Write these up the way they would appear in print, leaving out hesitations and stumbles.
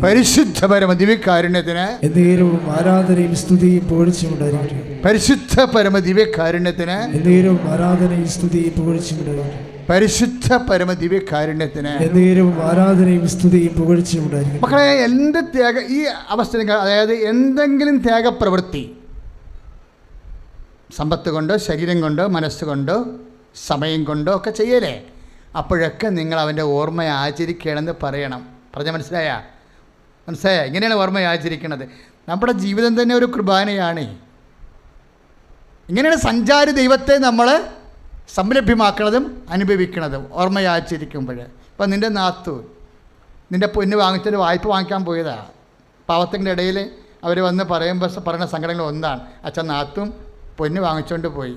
പരിശുദ്ധ പരമ ദിവ്യകാരുണ്യത്തിന് എന്നേരവും ആരാധനയും സ്തുതിയും പുകഴ്ചയും ഉണ്ടായിരിക്കട്ടെ. പരിശുദ്ധ പരമ ദിവ്യകാരുണ്യത്തിന് എന്നേരവും ആരാധനയും സ്തുതിയും പുകഴ്ചയും ഉണ്ടായിരിക്കട്ടെ. പരിശുദ്ധ പരമ ദിവ്യകാരുണ്യത്തിന് എന്നേരവും ആരാധനയും സ്തുതിയും പുകഴ്ചയും ഉണ്ടായിരിക്കട്ടെ. മക്കളെ, എന്ത് ത്യാഗ ഈ അവസ്ഥ, അതായത് എന്തെങ്കിലും ത്യാഗപ്രവൃത്തി സമ്പത്ത് കൊണ്ടോ ശരീരം കൊണ്ടോ മനസ്സുകൊണ്ടോ സമയം കൊണ്ടോ ഒക്കെ ചെയ്യലേ, അപ്പോഴൊക്കെ നിങ്ങൾ അവൻ്റെ ഓർമ്മ ആചരിക്കണമെന്ന് പറയണം. പറഞ്ഞാൽ മനസ്സിലായ? ഇങ്ങനെയാണ് ഓർമ്മ ആചരിക്കുന്നത്. നമ്മുടെ ജീവിതം തന്നെ ഒരു കുർബാനയാണ്. ഇങ്ങനെയാണ് സഞ്ചാരി ദൈവത്തെ നമ്മൾ സംലഭ്യമാക്കുന്നതും അനുഭവിക്കുന്നതും ഓർമ്മ ആചരിക്കുമ്പോൾ. ഇപ്പം നിൻ്റെ നാത്തു നിൻ്റെ പൊന്ന് വാങ്ങിച്ചൊരു വായ്പ വാങ്ങിക്കാൻ പോയതാണ്. പാവത്തിൻ്റെ ഇടയിൽ അവർ വന്ന് പറയുന്ന സങ്കടങ്ങൾ ഒന്നാണ്, അച്ഛൻ നാത്തും പൊന്ന് വാങ്ങിച്ചുകൊണ്ട് പോയി.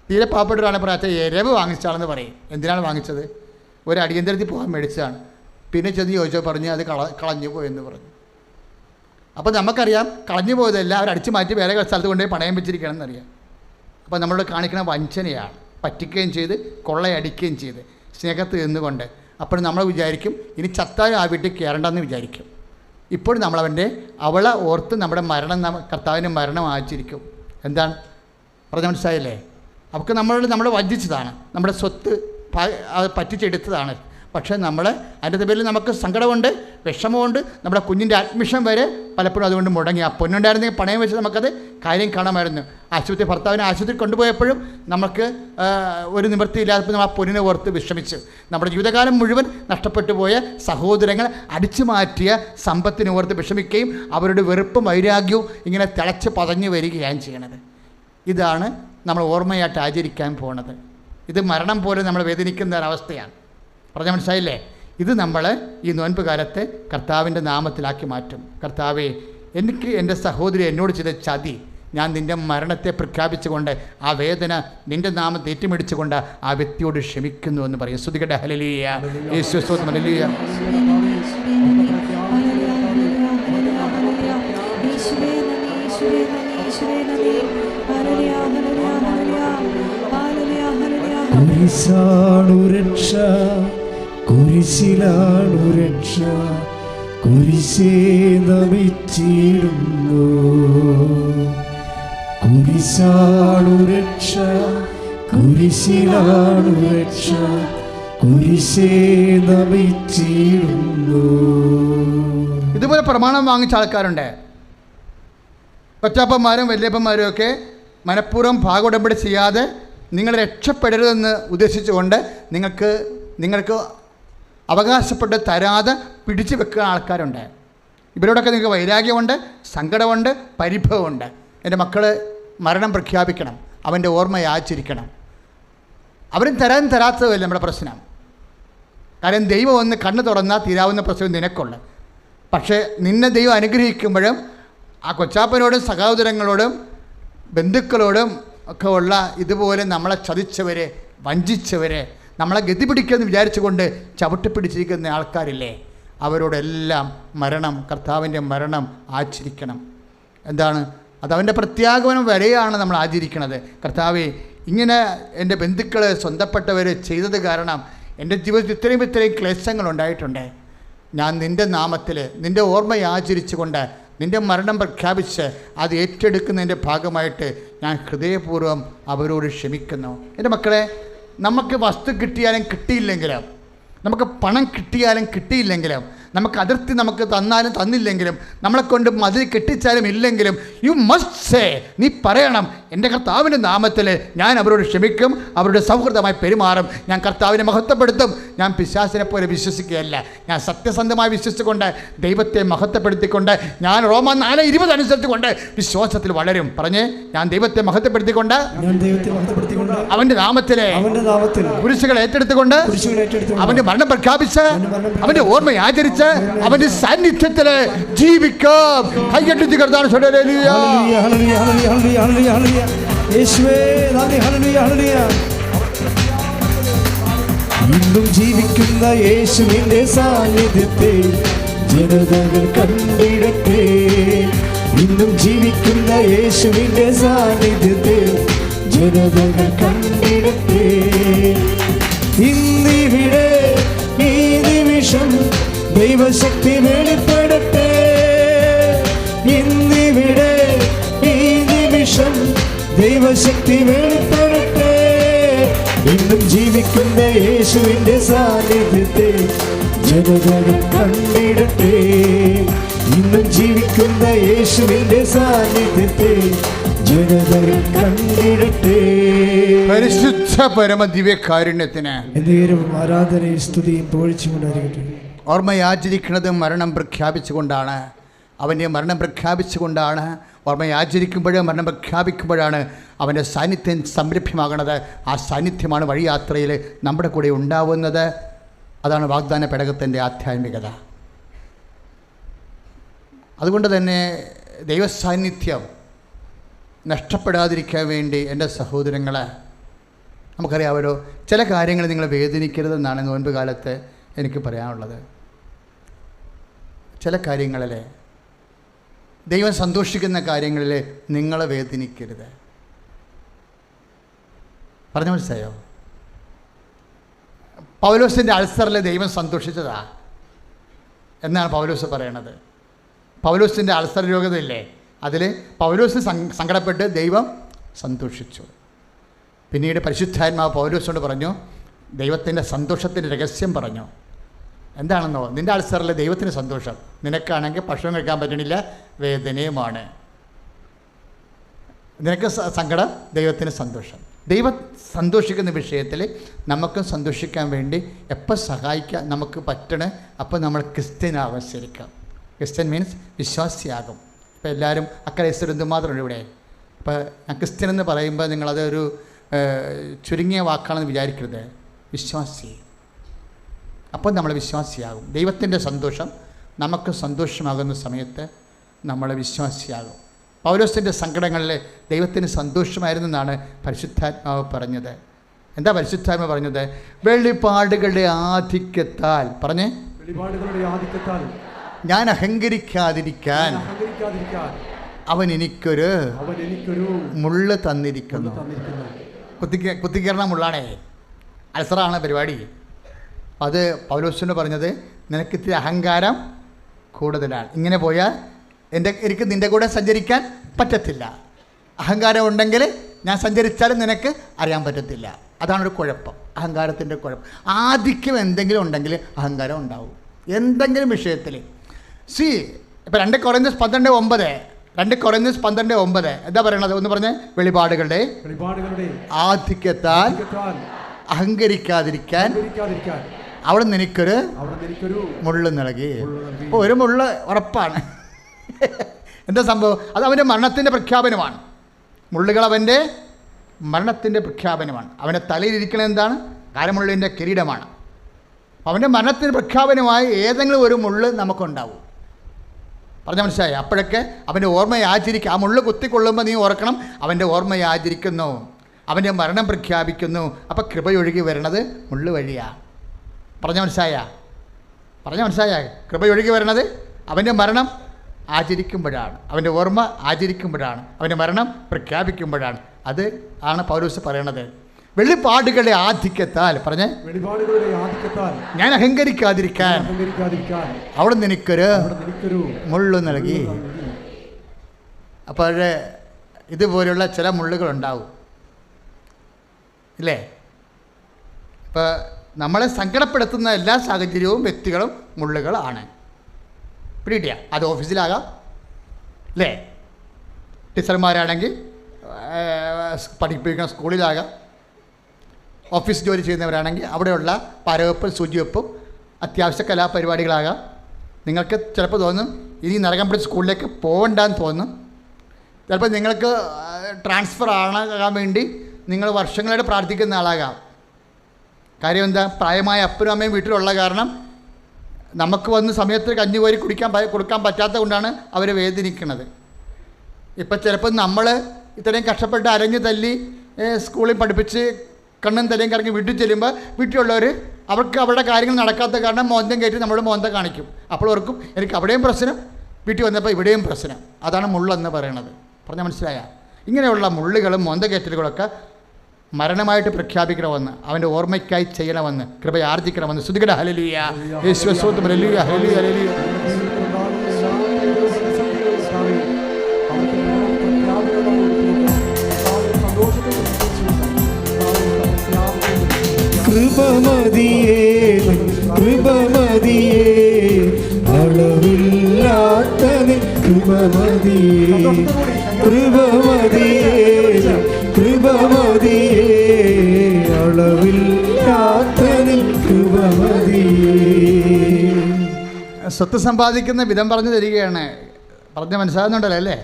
തീരെ പാവപ്പെട്ടവരാണ് പറയാം, അച്ഛൻ എരവ് വാങ്ങിച്ചാണെന്ന് പറയും. എന്തിനാണ് വാങ്ങിച്ചത്? ഒരു അടിയന്തരത്തിൽ പോകാൻ മേടിച്ചതാണ്. പിന്നെ ചെന്ന് ചോദിച്ചോ പറഞ്ഞ് അത് കളഞ്ഞു പോയെന്ന് പറഞ്ഞു. അപ്പോൾ നമുക്കറിയാം കളഞ്ഞു പോയതല്ല, അവരടിച്ചു മാറ്റി വേറെ സ്ഥലത്ത് കൊണ്ടുപോയി പണയം വെച്ചിരിക്കണമെന്നറിയാം. അപ്പോൾ നമ്മളോട് കാണിക്കുന്ന വഞ്ചനയാണ്. പറ്റിക്കുകയും ചെയ്ത് കൊള്ളയടിക്കുകയും ചെയ്ത് സ്നേഹത്തിൽ നിന്നുകൊണ്ട്. അപ്പോൾ നമ്മൾ വിചാരിക്കും ഇനി ചത്താലും ആ വീട്ടിൽ കയറണ്ടെന്ന് വിചാരിക്കും. ഇപ്പോൾ അവളെ ഓർത്ത് നമ്മുടെ കർത്താവിൻ്റെ മരണം ആചരിക്കും. എന്താണ് പറഞ്ഞ മനസ്സിലായില്ലേ? അവർക്ക് നമ്മൾ വഞ്ചിച്ചതാണ്, നമ്മുടെ സ്വത്ത് പറ്റിച്ചെടുത്തതാണ്. പക്ഷേ നമ്മൾ അതിൻ്റെ പേരിൽ നമുക്ക് സങ്കടമുണ്ട്, വിഷമമുണ്ട്. നമ്മുടെ കുഞ്ഞിൻ്റെ അഡ്മിഷൻ വരെ പലപ്പോഴും അതുകൊണ്ട് മുടങ്ങി. ആ പൊന്നുണ്ടായിരുന്നെങ്കിൽ പണയം വെച്ച് നമുക്കത് കാര്യം കാണാമായിരുന്നു. ഭർത്താവിനെ ആശുപത്രി കൊണ്ടുപോയപ്പോഴും നമുക്ക് ഒരു നിവൃത്തിയില്ലാത്തപ്പോൾ നമ്മൾ ആ പൊന്നിനെ ഓർത്ത് വിഷമിച്ചു. നമ്മുടെ ജീവിതകാലം മുഴുവൻ നഷ്ടപ്പെട്ടു പോയ സഹോദരങ്ങൾ അടിച്ചു മാറ്റിയ സമ്പത്തിനെ ഓർത്ത് വിഷമിക്കുകയും അവരുടെ വെറുപ്പും വൈരാഗ്യവും ഇങ്ങനെ തിളച്ച് പതഞ്ഞു വരികയാണ് ചെയ്യണത്. ഇതാണ് നമ്മൾ ഓർമ്മയായിട്ട് ആചരിക്കാൻ പോണത്. ഇത് മരണം പോലെ നമ്മൾ വേദനിക്കുന്ന ഒരവസ്ഥയാണ്. പറഞ്ഞാൽ മനസ്സിലായില്ലേ? ഇത് നമ്മൾ ഈ നോൻപ് കാലത്തെ കർത്താവിൻ്റെ നാമത്തിലാക്കി മാറ്റും. കർത്താവേ, എനിക്ക് എൻ്റെ സഹോദരി എന്നോട് ചെയ്ത ചതി ഞാൻ നിൻ്റെ മരണത്തെ പ്രഖ്യാപിച്ചുകൊണ്ട് ആ വേദന നിൻ്റെ നാമത്തെ ഏറ്റുപിടിച്ചുകൊണ്ട് ആ വ്യക്തിയോട് ക്ഷമിക്കുന്നു എന്ന് പറയും. സ്തുതിക്കട്ടെ. ഹല്ലേലൂയ. യേശുവേ സ്തോത്രം. ഹല്ലേലൂയ. കുരിശാണു രക്ഷ, കുരിശിലാണു രക്ഷ, കുരിശേ നമിച്ചിടുന്നു. കുരിശാണു രക്ഷ, കുരിശിലാണു രക്ഷ, കുരിശേ നമിച്ചിടുന്നു. ഇതുപോലെ പ്രമാണം വാങ്ങിച്ച ആൾക്കാരുണ്ട്. കൊച്ചാപ്പന്മാരും വല്യപ്പന്മാരും ഒക്കെ മനഃപൂർവ്വം ഭാഗോടമ്പടി ചെയ്യാതെ നിങ്ങൾ രക്ഷപ്പെടരുതെന്ന് ഉദ്ദേശിച്ചുകൊണ്ട് നിങ്ങൾക്ക് അവകാശപ്പെട്ട് തരാതെ പിടിച്ചു വെക്കുന്ന ആൾക്കാരുണ്ട്. ഇവരോടൊക്കെ നിങ്ങൾക്ക് വൈരാഗ്യമുണ്ട്, സങ്കടമുണ്ട്, പരിഭവമുണ്ട്. എൻ്റെ മക്കൾ മരണം പ്രഖ്യാപിക്കണം, അവൻ്റെ ഓർമ്മ ആചരിക്കണം. അവരും തരാത്തതല്ല നമ്മുടെ പ്രശ്നം. കാരണം ദൈവം ഒന്ന് കണ്ണ് തുറന്നാൽ തീരാവുന്ന പ്രശ്നം നിനക്കുള്ളു. പക്ഷേ നിന്നെ ദൈവം അനുഗ്രഹിക്കുമ്പോഴും ആ കൊച്ചാപ്പനോടും സഹോദരങ്ങളോടും ബന്ധുക്കളോടും ഒക്കെ ഉള്ള ഇതുപോലെ നമ്മളെ ചതിച്ചവരെ, വഞ്ചിച്ചവരെ, നമ്മളെ ഗതി പിടിക്കുമെന്ന് വിചാരിച്ചുകൊണ്ട് ചവിട്ടിപ്പിടിച്ചിരിക്കുന്ന ആൾക്കാരില്ലേ, അവരോടെല്ലാം കർത്താവിൻ്റെ മരണം ആചരിക്കണം. എന്താണ് അതവൻ്റെ പ്രത്യാഗമനം വരെയാണ് നമ്മൾ ആചരിക്കുന്നത്. കർത്താവേ, ഇങ്ങനെ എൻ്റെ ബന്ധുക്കൾ സ്വന്തപ്പെട്ടവർ ചെയ്തത് കാരണം എൻ്റെ ജീവിതത്തിൽ ഇത്രയും ക്ലേശങ്ങളുണ്ടായിട്ടുണ്ട്. ഞാൻ നിൻ്റെ നാമത്തിൽ നിൻ്റെ ഓർമ്മ ആചരിച്ചുകൊണ്ട് നിൻ്റെ മരണം പ്രഖ്യാപിച്ച് അത് ഏറ്റെടുക്കുന്നതിൻ്റെ ഭാഗമായിട്ട് ഞാൻ ഹൃദയപൂർവ്വം അവരോട് ക്ഷമിക്കുന്നു. എൻ്റെ മക്കളെ, നമുക്ക് വസ്തു കിട്ടിയാലും കിട്ടിയില്ലെങ്കിലും, നമുക്ക് പണം കിട്ടിയാലും കിട്ടിയില്ലെങ്കിലും, നമുക്ക് അതിർത്തി നമുക്ക് തന്നാലും തന്നില്ലെങ്കിലും, നമ്മളെക്കൊണ്ട് മതിൽ കെട്ടിച്ചാലും ഇല്ലെങ്കിലും, യു മസ്റ്റ് സേ, നീ പറയണം, എൻ്റെ കർത്താവിൻ്റെ നാമത്തിൽ ഞാൻ അവരോട് ക്ഷമിക്കും, അവരുടെ സൗഹൃദമായി പെരുമാറും, ഞാൻ കർത്താവിനെ മഹത്വപ്പെടുത്തും. ഞാൻ പിശാചിനെ പോലെ വിശ്വസിക്കുകയല്ല, ഞാൻ സത്യസന്ധമായി വിശ്വസിച്ചുകൊണ്ട് ദൈവത്തെ മഹത്വപ്പെടുത്തിക്കൊണ്ട് ഞാൻ റോമ 4:20 അനുസരിച്ചുകൊണ്ട് വിശ്വാസത്തിൽ വളരും. പറഞ്ഞ്, ഞാൻ ദൈവത്തെ മഹത്വപ്പെടുത്തിക്കൊണ്ട് അവൻ്റെ നാമത്തിലെ കുരിശുകൾ ഏറ്റെടുത്തുകൊണ്ട് അവൻ്റെ മരണം പ്രഖ്യാപിച്ച് അവൻ്റെ ഓർമ്മ ആചരിച്ച് അവന്റെ സാന്നിധ്യത്തില് ജീവിക്കാം. കൈയ്യടിച്ച് കർത്താവിനെ ഇന്നും ജീവിക്കുന്ന യേശുവിന്റെ സാന്നിധ്യത്തെ ജനതകൾ കണ്ടിടട്ടെ. ഇന്നും ജീവിക്കുന്ന യേശുവിന്റെ സാന്നിധ്യത്തെ ജനതകൾ കണ്ടിടട്ടെ. ഇന്നിവിടെ ഈ നിമിഷം ദൈവശക്തി ദൈവശക്തി വെളിപ്പെടട്ടെ. ഇന്നിവിടെ ഈ നിമിഷം ദൈവശക്തി വെളിപ്പെടട്ടെ. ഇന്നും ജീവിക്കുന്ന യേശുവിന്റെ സാന്നിധ്യത്തെ ജനതകൾ കണ്ടിടട്ടെ. ഇന്നും ജീവിക്കുന്ന യേശുവിന്റെ സാന്നിധ്യത്തെ ജനതകൾ കണ്ടിടട്ടെ. പരിശുദ്ധ പരമ ദിവ്യകാരുണ്യത്തിന് എന്നേരവും ആരാധനയും സ്തുതിയും പുകഴ്ചയുണ്ടായിരിക്കട്ടെ. ഓർമ്മയാചരിക്കുന്നത് മരണം പ്രഖ്യാപിച്ചുകൊണ്ടാണ്. അവൻ്റെ മരണം പ്രഖ്യാപിച്ചുകൊണ്ടാണ്. ഓർമ്മയാചരിക്കുമ്പോഴും മരണം പ്രഖ്യാപിക്കുമ്പോഴാണ് അവൻ്റെ സാന്നിധ്യം സംരഭ്യമാകണത്. ആ സാന്നിധ്യമാണ് വഴിയാത്രയിൽ നമ്മുടെ കൂടെ ഉണ്ടാവുന്നത്. അതാണ് വാഗ്ദാന പേടകത്തിൻ്റെ ആധ്യാത്മികത. അതുകൊണ്ട് തന്നെ ദൈവസാന്നിധ്യം നഷ്ടപ്പെടാതിരിക്കാൻ വേണ്ടി എൻ്റെ സഹോദരങ്ങൾ, നമുക്കറിയാമല്ലോ, ചില കാര്യങ്ങൾ നിങ്ങൾ വേദനിക്കരുതെന്നാണ് നോൻപ് കാലത്ത് എനിക്ക് പറയാനുള്ളത്. ചില കാര്യങ്ങളിൽ, ദൈവം സന്തോഷിക്കുന്ന കാര്യങ്ങളിൽ നിങ്ങൾ വേദനിക്കരുത്. പറഞ്ഞു മനസ്സിലായോ? പൗലോസിൻ്റെ അൾസറിൽ ദൈവം സന്തോഷിച്ചതാ എന്നാണ് പൗലോസ് പറയണത്. പൗലോസിൻ്റെ അൾസർ രോഗതയില്ലേ, അതിൽ പൗലോസ് സങ്കടപ്പെട്ട് ദൈവം സന്തോഷിച്ചു. പിന്നീട് പരിശുദ്ധാത്മാവ് പൗലോസോട് പറഞ്ഞു, ദൈവത്തിൻ്റെ സന്തോഷത്തിൻ്റെ രഹസ്യം പറഞ്ഞു. എന്താണെന്നോ, നിൻ്റെ അൾസറിൽ ദൈവത്തിന് സന്തോഷം, നിനക്കാണെങ്കിൽ ഭക്ഷണം കഴിക്കാൻ പറ്റണില്ല, വേദനയുമാണ്. നിനക്ക് സങ്കടം, ദൈവത്തിന് സന്തോഷം. ദൈവം സന്തോഷിക്കുന്ന വിഷയത്തിൽ നമുക്കും സന്തോഷിക്കാൻ വേണ്ടി എപ്പോൾ സഹായിക്കാൻ നമുക്ക് പറ്റണേ, അപ്പോൾ നമ്മൾ ക്രിസ്ത്യനാകും. ശരിക്കും ക്രിസ്ത്യൻ മീൻസ് വിശ്വാസിയാകും. ഇപ്പോൾ എല്ലാവരും അക്കരേശ്വരം എന്തുമാത്രമുണ്ട് ഇവിടെ. ഇപ്പോൾ ഞാൻ ക്രിസ്ത്യൻ എന്ന് പറയുമ്പോൾ നിങ്ങളതൊരു ചുരുങ്ങിയ വാക്കാണെന്ന് വിചാരിക്കരുത്. വിശ്വാസി. അപ്പോൾ നമ്മൾ വിശ്വാസിയാകും. ദൈവത്തിൻ്റെ സന്തോഷം നമുക്ക് സന്തോഷമാകുന്ന സമയത്ത് നമ്മൾ വിശ്വാസിയാകും. പൗലോസിൻ്റെ സങ്കടങ്ങളിൽ ദൈവത്തിന് സന്തോഷമായിരുന്നെന്നാണ് പരിശുദ്ധാത്മാവ് പറഞ്ഞത്. എന്താ പരിശുദ്ധാത്മാവ് പറഞ്ഞത്? വെളിപാടുകളുടെ ആധിക്യത്താൽ, പറഞ്ഞേ, വെളിപാടുകളുടെ ആധിക്യത്താൽ ഞാൻ അഹങ്കരിക്കാതിരിക്കാൻ അവൻ എനിക്കൊരു മുള്ള് തന്നിരിക്കുന്നു. കുത്തിക്കയറുന്ന മുള്ളാണേ, അൾസറാണ് പരിപാടി. അത് പൗലോസിന് പറഞ്ഞത്, നിനക്കിത്തിരി അഹങ്കാരം കൂടുതലാണ്. ഇങ്ങനെ പോയാൽ എനിക്ക് നിൻ്റെ കൂടെ സഞ്ചരിക്കാൻ പറ്റത്തില്ല. അഹങ്കാരം ഉണ്ടെങ്കിൽ ഞാൻ സഞ്ചരിച്ചാലും നിനക്ക് അറിയാൻ പറ്റത്തില്ല. അതാണൊരു കുഴപ്പം, അഹങ്കാരത്തിൻ്റെ കുഴപ്പം. ആധിക്യം എന്തെങ്കിലും ഉണ്ടെങ്കിൽ അഹങ്കാരം ഉണ്ടാവും, എന്തെങ്കിലും വിഷയത്തിൽ. ഇപ്പോൾ 2 കൊറിന്ത്യസ് 12:9 എന്താ പറയണത്? ഒന്ന് പറഞ്ഞ്, വെളിപാടുകളുടെ ആധിക്യത്താൽ അഹങ്കരിക്കാതിരിക്കാൻ അവിടെ നിനക്കൊരു മുള്ള് നൽകി. അപ്പോൾ ഒരു മുള്ള് ഉറപ്പാണ്. എന്താ സംഭവം? അത് അവൻ്റെ മരണത്തിൻ്റെ പ്രഖ്യാപനമാണ്. മുള്ളുകൾ അവൻ്റെ മരണത്തിൻ്റെ പ്രഖ്യാപനമാണ്. അവൻ്റെ തലയിലിരിക്കുന്നത് എന്താണ്? കാരമുള്ളിൻ്റെ കിരീടമാണ്. അവൻ്റെ മരണത്തിൻ്റെ പ്രഖ്യാപനമായി ഏതെങ്കിലും ഒരു മുള്ള് നമുക്കുണ്ടാവും. പറഞ്ഞാൽ മനസ്സിലായി? അപ്പോഴൊക്കെ അവൻ്റെ ഓർമ്മയെ ആചരിക്കുക. ആ മുള്ള് കുത്തിക്കൊള്ളുമ്പോൾ നീ ഓർക്കണം, അവൻ്റെ ഓർമ്മയെ ആചരിക്കുന്നു, അവൻ്റെ മരണം പ്രഖ്യാപിക്കുന്നു. അപ്പോൾ കൃപയൊഴുകി വരണത് മുള്ള് വഴിയാണ്. പറഞ്ഞാൽ മനസ്സിലായ? കൃപയൊഴുകി വരണത് അവൻ്റെ മരണം ആചരിക്കുമ്പോഴാണ്, അവൻ്റെ ഓർമ്മ ആചരിക്കുമ്പോഴാണ്, അവൻ്റെ മരണം പ്രഖ്യാപിക്കുമ്പോഴാണ്. അത് ആണ് പൗലോസ് പറയണത്. വെളിപാടുകളുടെ ആധിക്യത്താൽ, പറഞ്ഞേ, വെളിപാടുകളുടെ ആധിക്യത്താൽ ഞാൻ അഹങ്കരിക്കാതിരിക്കാൻ അവിടെ നിനക്കൊരു മുള്ളു നൽകി. അപ്പോൾ ഇതുപോലെയുള്ള ചില മുള്ളുകളുണ്ടാവും, ഇല്ലേ? ഇപ്പോൾ നമ്മളെ സങ്കടപ്പെടുത്തുന്ന എല്ലാ സാഹചര്യവും വ്യക്തികളും മുള്ളുകളാണ്. പിടികിട്ടിയ അത് ഓഫീസിലാകാം, അല്ലേ? ടീച്ചർമാരാണെങ്കിൽ പഠിപ്പിക്കുന്ന സ്കൂളിലാകാം, ഓഫീസ് ജോലി ചെയ്യുന്നവരാണെങ്കിൽ അവിടെയുള്ള പരവെപ്പും ശുചിവെപ്പും അത്യാവശ്യ കലാപരിപാടികളാകാം. നിങ്ങൾക്ക് ചിലപ്പോൾ തോന്നും ഇനി നരകം പിടിച്ച സ്കൂളിലേക്ക് പോകണ്ടെന്ന് തോന്നും. ചിലപ്പോൾ നിങ്ങൾക്ക് ട്രാൻസ്ഫർ ആകാൻ വേണ്ടി നിങ്ങൾ വർഷങ്ങളായിട്ട് പ്രാർത്ഥിക്കുന്ന ആളാകാം. കാര്യം എന്താ? പ്രായമായ അപ്പനും അമ്മയും വീട്ടിലുള്ള കാരണം നമുക്ക് വന്ന് സമയത്ത് കഞ്ഞി കോരി കൊടുക്കാൻ പറ്റാത്തത് കൊണ്ടാണ് അവർ വേദനിക്കുന്നത്. ഇപ്പം ചിലപ്പോൾ നമ്മൾ ഇത്രയും കഷ്ടപ്പെട്ട് അരഞ്ഞ് തല്ലി സ്കൂളിൽ പഠിപ്പിച്ച് കണ്ണും തലയും കറങ്ങി വീട്ടിൽ ചെല്ലുമ്പോൾ വീട്ടിലുള്ളവർ അവർക്ക് അവരുടെ കാര്യങ്ങൾ നടക്കാത്ത കാരണം മോന്തം കയറ്റി നമ്മുടെ മോന്തം കാണിക്കും. അപ്പോൾ ഓർക്കും എനിക്ക് അവിടെയും പ്രശ്നം, വീട്ടിൽ വന്നപ്പോൾ ഇവിടെയും പ്രശ്നം. അതാണ് മുള്ളെന്ന് പറയണത്. പറഞ്ഞാൽ മനസ്സിലായ? ഇങ്ങനെയുള്ള മുള്ളുകളും മോന്തം കയറ്റലുകളൊക്കെ മരണമായിട്ട് പ്രഖ്യാപിക്കണമെന്ന്, അവൻ്റെ ഓർമ്മയ്ക്കായി ചെയ്യണമെന്ന്, കൃപയാർജിക്കണമെന്ന്. സ്തുതിക്കട്ടെ. ഹല്ലേലൂയ. യേശുവേ സ്തോത്രം. Hallelujah, hallelujah, hallelujah. കൃപമതിയേ കൃപമതിയേ അളവില്ലാത്ത കൃപമതിയേ കൃപമതിയേ കൃപമതിയേ അളവില്ലാത്ത കൃപമതിയേ. സ്വത്ത് സമ്പാദിക്കുന്ന വിധം പറഞ്ഞു തരികയാണ്. പറഞ്ഞ് മനസ്സിലാകുന്നുണ്ടല്ലോ അല്ലേ?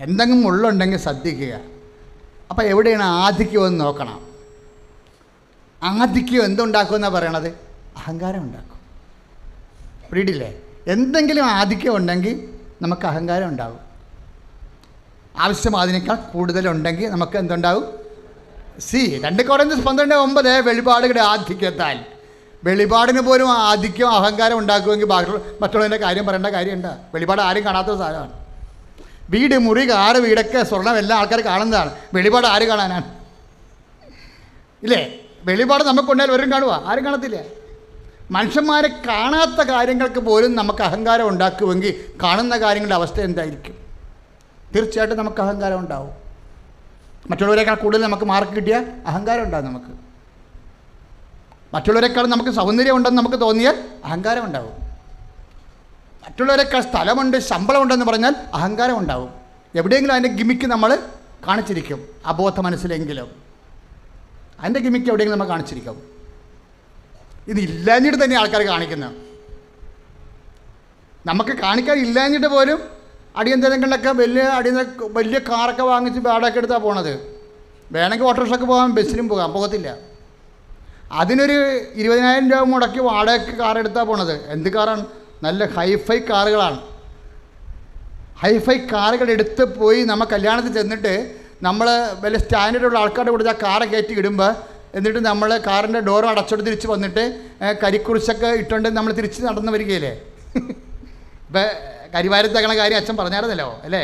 എന്തെങ്കിലും ഉള്ളുണ്ടെങ്കിൽ ശ്രദ്ധിക്കുക. അപ്പോൾ എവിടെയാണ് ആധിക്യം എന്ന് നോക്കണം. ആധിക്യം എന്തുണ്ടാക്കുമെന്നാണ് പറയണത്? അഹങ്കാരം ഉണ്ടാക്കും. പിടിയില്ലേ? എന്തെങ്കിലും ആധിക്യം ഉണ്ടെങ്കിൽ നമുക്ക് അഹങ്കാരം ഉണ്ടാകും. ആവശ്യം അതിനേക്കാൾ കൂടുതലുണ്ടെങ്കിൽ നമുക്ക് എന്തുണ്ടാകും? 2 കൊരിന്ത്യർ 12:9 വെളിപാടുകളുടെ ആധിക്യത്താൽ. വെളിപാടിന് പോലും ആധിക്യം അഹങ്കാരം ഉണ്ടാക്കുമെങ്കിൽ മറ്റുള്ളതിൻ്റെ കാര്യം പറയേണ്ട കാര്യമുണ്ട്. വെളിപാട് ആരും കാണാത്ത സാധനമാണ്. വീട്, മുറി, കാറ്, വീടൊക്കെ സ്വർണ്ണം എല്ലാം ആൾക്കാർ കാണുന്നതാണ്. വെളിപാട് ആര് കാണാനാണ്? ഇല്ലേ? വെളിപാട് നമുക്കുണ്ടെങ്കിൽ വരും കാണുക, ആരും കാണത്തില്ല. മനുഷ്യന്മാരെ കാണാത്ത കാര്യങ്ങൾക്ക് പോലും നമുക്ക് അഹങ്കാരം ഉണ്ടാക്കുമെങ്കിൽ കാണുന്ന കാര്യങ്ങളുടെ അവസ്ഥ എന്തായിരിക്കും? തീർച്ചയായിട്ടും നമുക്ക് അഹങ്കാരം ഉണ്ടാവും. മറ്റുള്ളവരെക്കാൾ കൂടുതൽ നമുക്ക് മാർക്ക് കിട്ടിയാൽ അഹങ്കാരം ഉണ്ടാകും. നമുക്ക് മറ്റുള്ളവരെക്കാൾ നമുക്ക് സൗന്ദര്യം ഉണ്ടെന്ന് നമുക്ക് തോന്നിയാൽ അഹങ്കാരം ഉണ്ടാവും. മറ്റുള്ളവരെക്കാൾ സ്ഥലമുണ്ട്, ശമ്പളമുണ്ടെന്ന് പറഞ്ഞാൽ അഹങ്കാരം ഉണ്ടാവും. എവിടെയെങ്കിലും അതിൻ്റെ ഗിമിക്ക് നമ്മൾ കാണിച്ചിരിക്കും, അബോധ മനസ്സിലെങ്കിലും അതിൻ്റെ ഗിമിക്ക് എവിടെയെങ്കിലും നമ്മൾ കാണിച്ചിരിക്കും. ഇതില്ലാഞ്ഞിട്ട് തന്നെ ആൾക്കാർ കാണിക്കുന്നത്. നമുക്ക് കാണിക്കാൻ ഇല്ലാഞ്ഞിട്ട് പോലും അടിയന്തരങ്ങളിലൊക്കെ വലിയ കാറൊക്കെ വാങ്ങിച്ച് ബാഡൊക്കെ എടുത്താണ് പോണത്. വേണമെങ്കിൽ ഓട്ടോറിക്ഷയ്ക്ക് പോകാം, ബസ്സിനും പോകാം, പോകത്തില്ല. അതിനൊരു 20,000 രൂപ മുടക്കി വാടകയ്ക്ക് കാർ എടുത്താണ് പോണത്. എന്ത് കാറാണ്? നല്ല ഹൈഫൈ കാറുകളാണ്. ഹൈഫൈ കാറുകൾ എടുത്ത് പോയി നമ്മൾ കല്യാണത്തിൽ ചെന്നിട്ട് നമ്മൾ വലിയ സ്റ്റാൻഡേർഡുള്ള ആൾക്കാരുടെ കൂടെ ആ കാറ് കയറ്റി ഇടുമ്പോൾ, എന്നിട്ട് നമ്മൾ കാറിൻ്റെ ഡോറും അടച്ചോട്ട് തിരിച്ച് വന്നിട്ട് കരിക്കുറിച്ചൊക്കെ ഇട്ടുകൊണ്ട് നമ്മൾ തിരിച്ച് നടന്ന് വരികയില്ലേ? ഇപ്പം കരിവാരത്തകണ കാര്യം അച്ഛൻ പറഞ്ഞായിരുന്നല്ലോ അല്ലേ?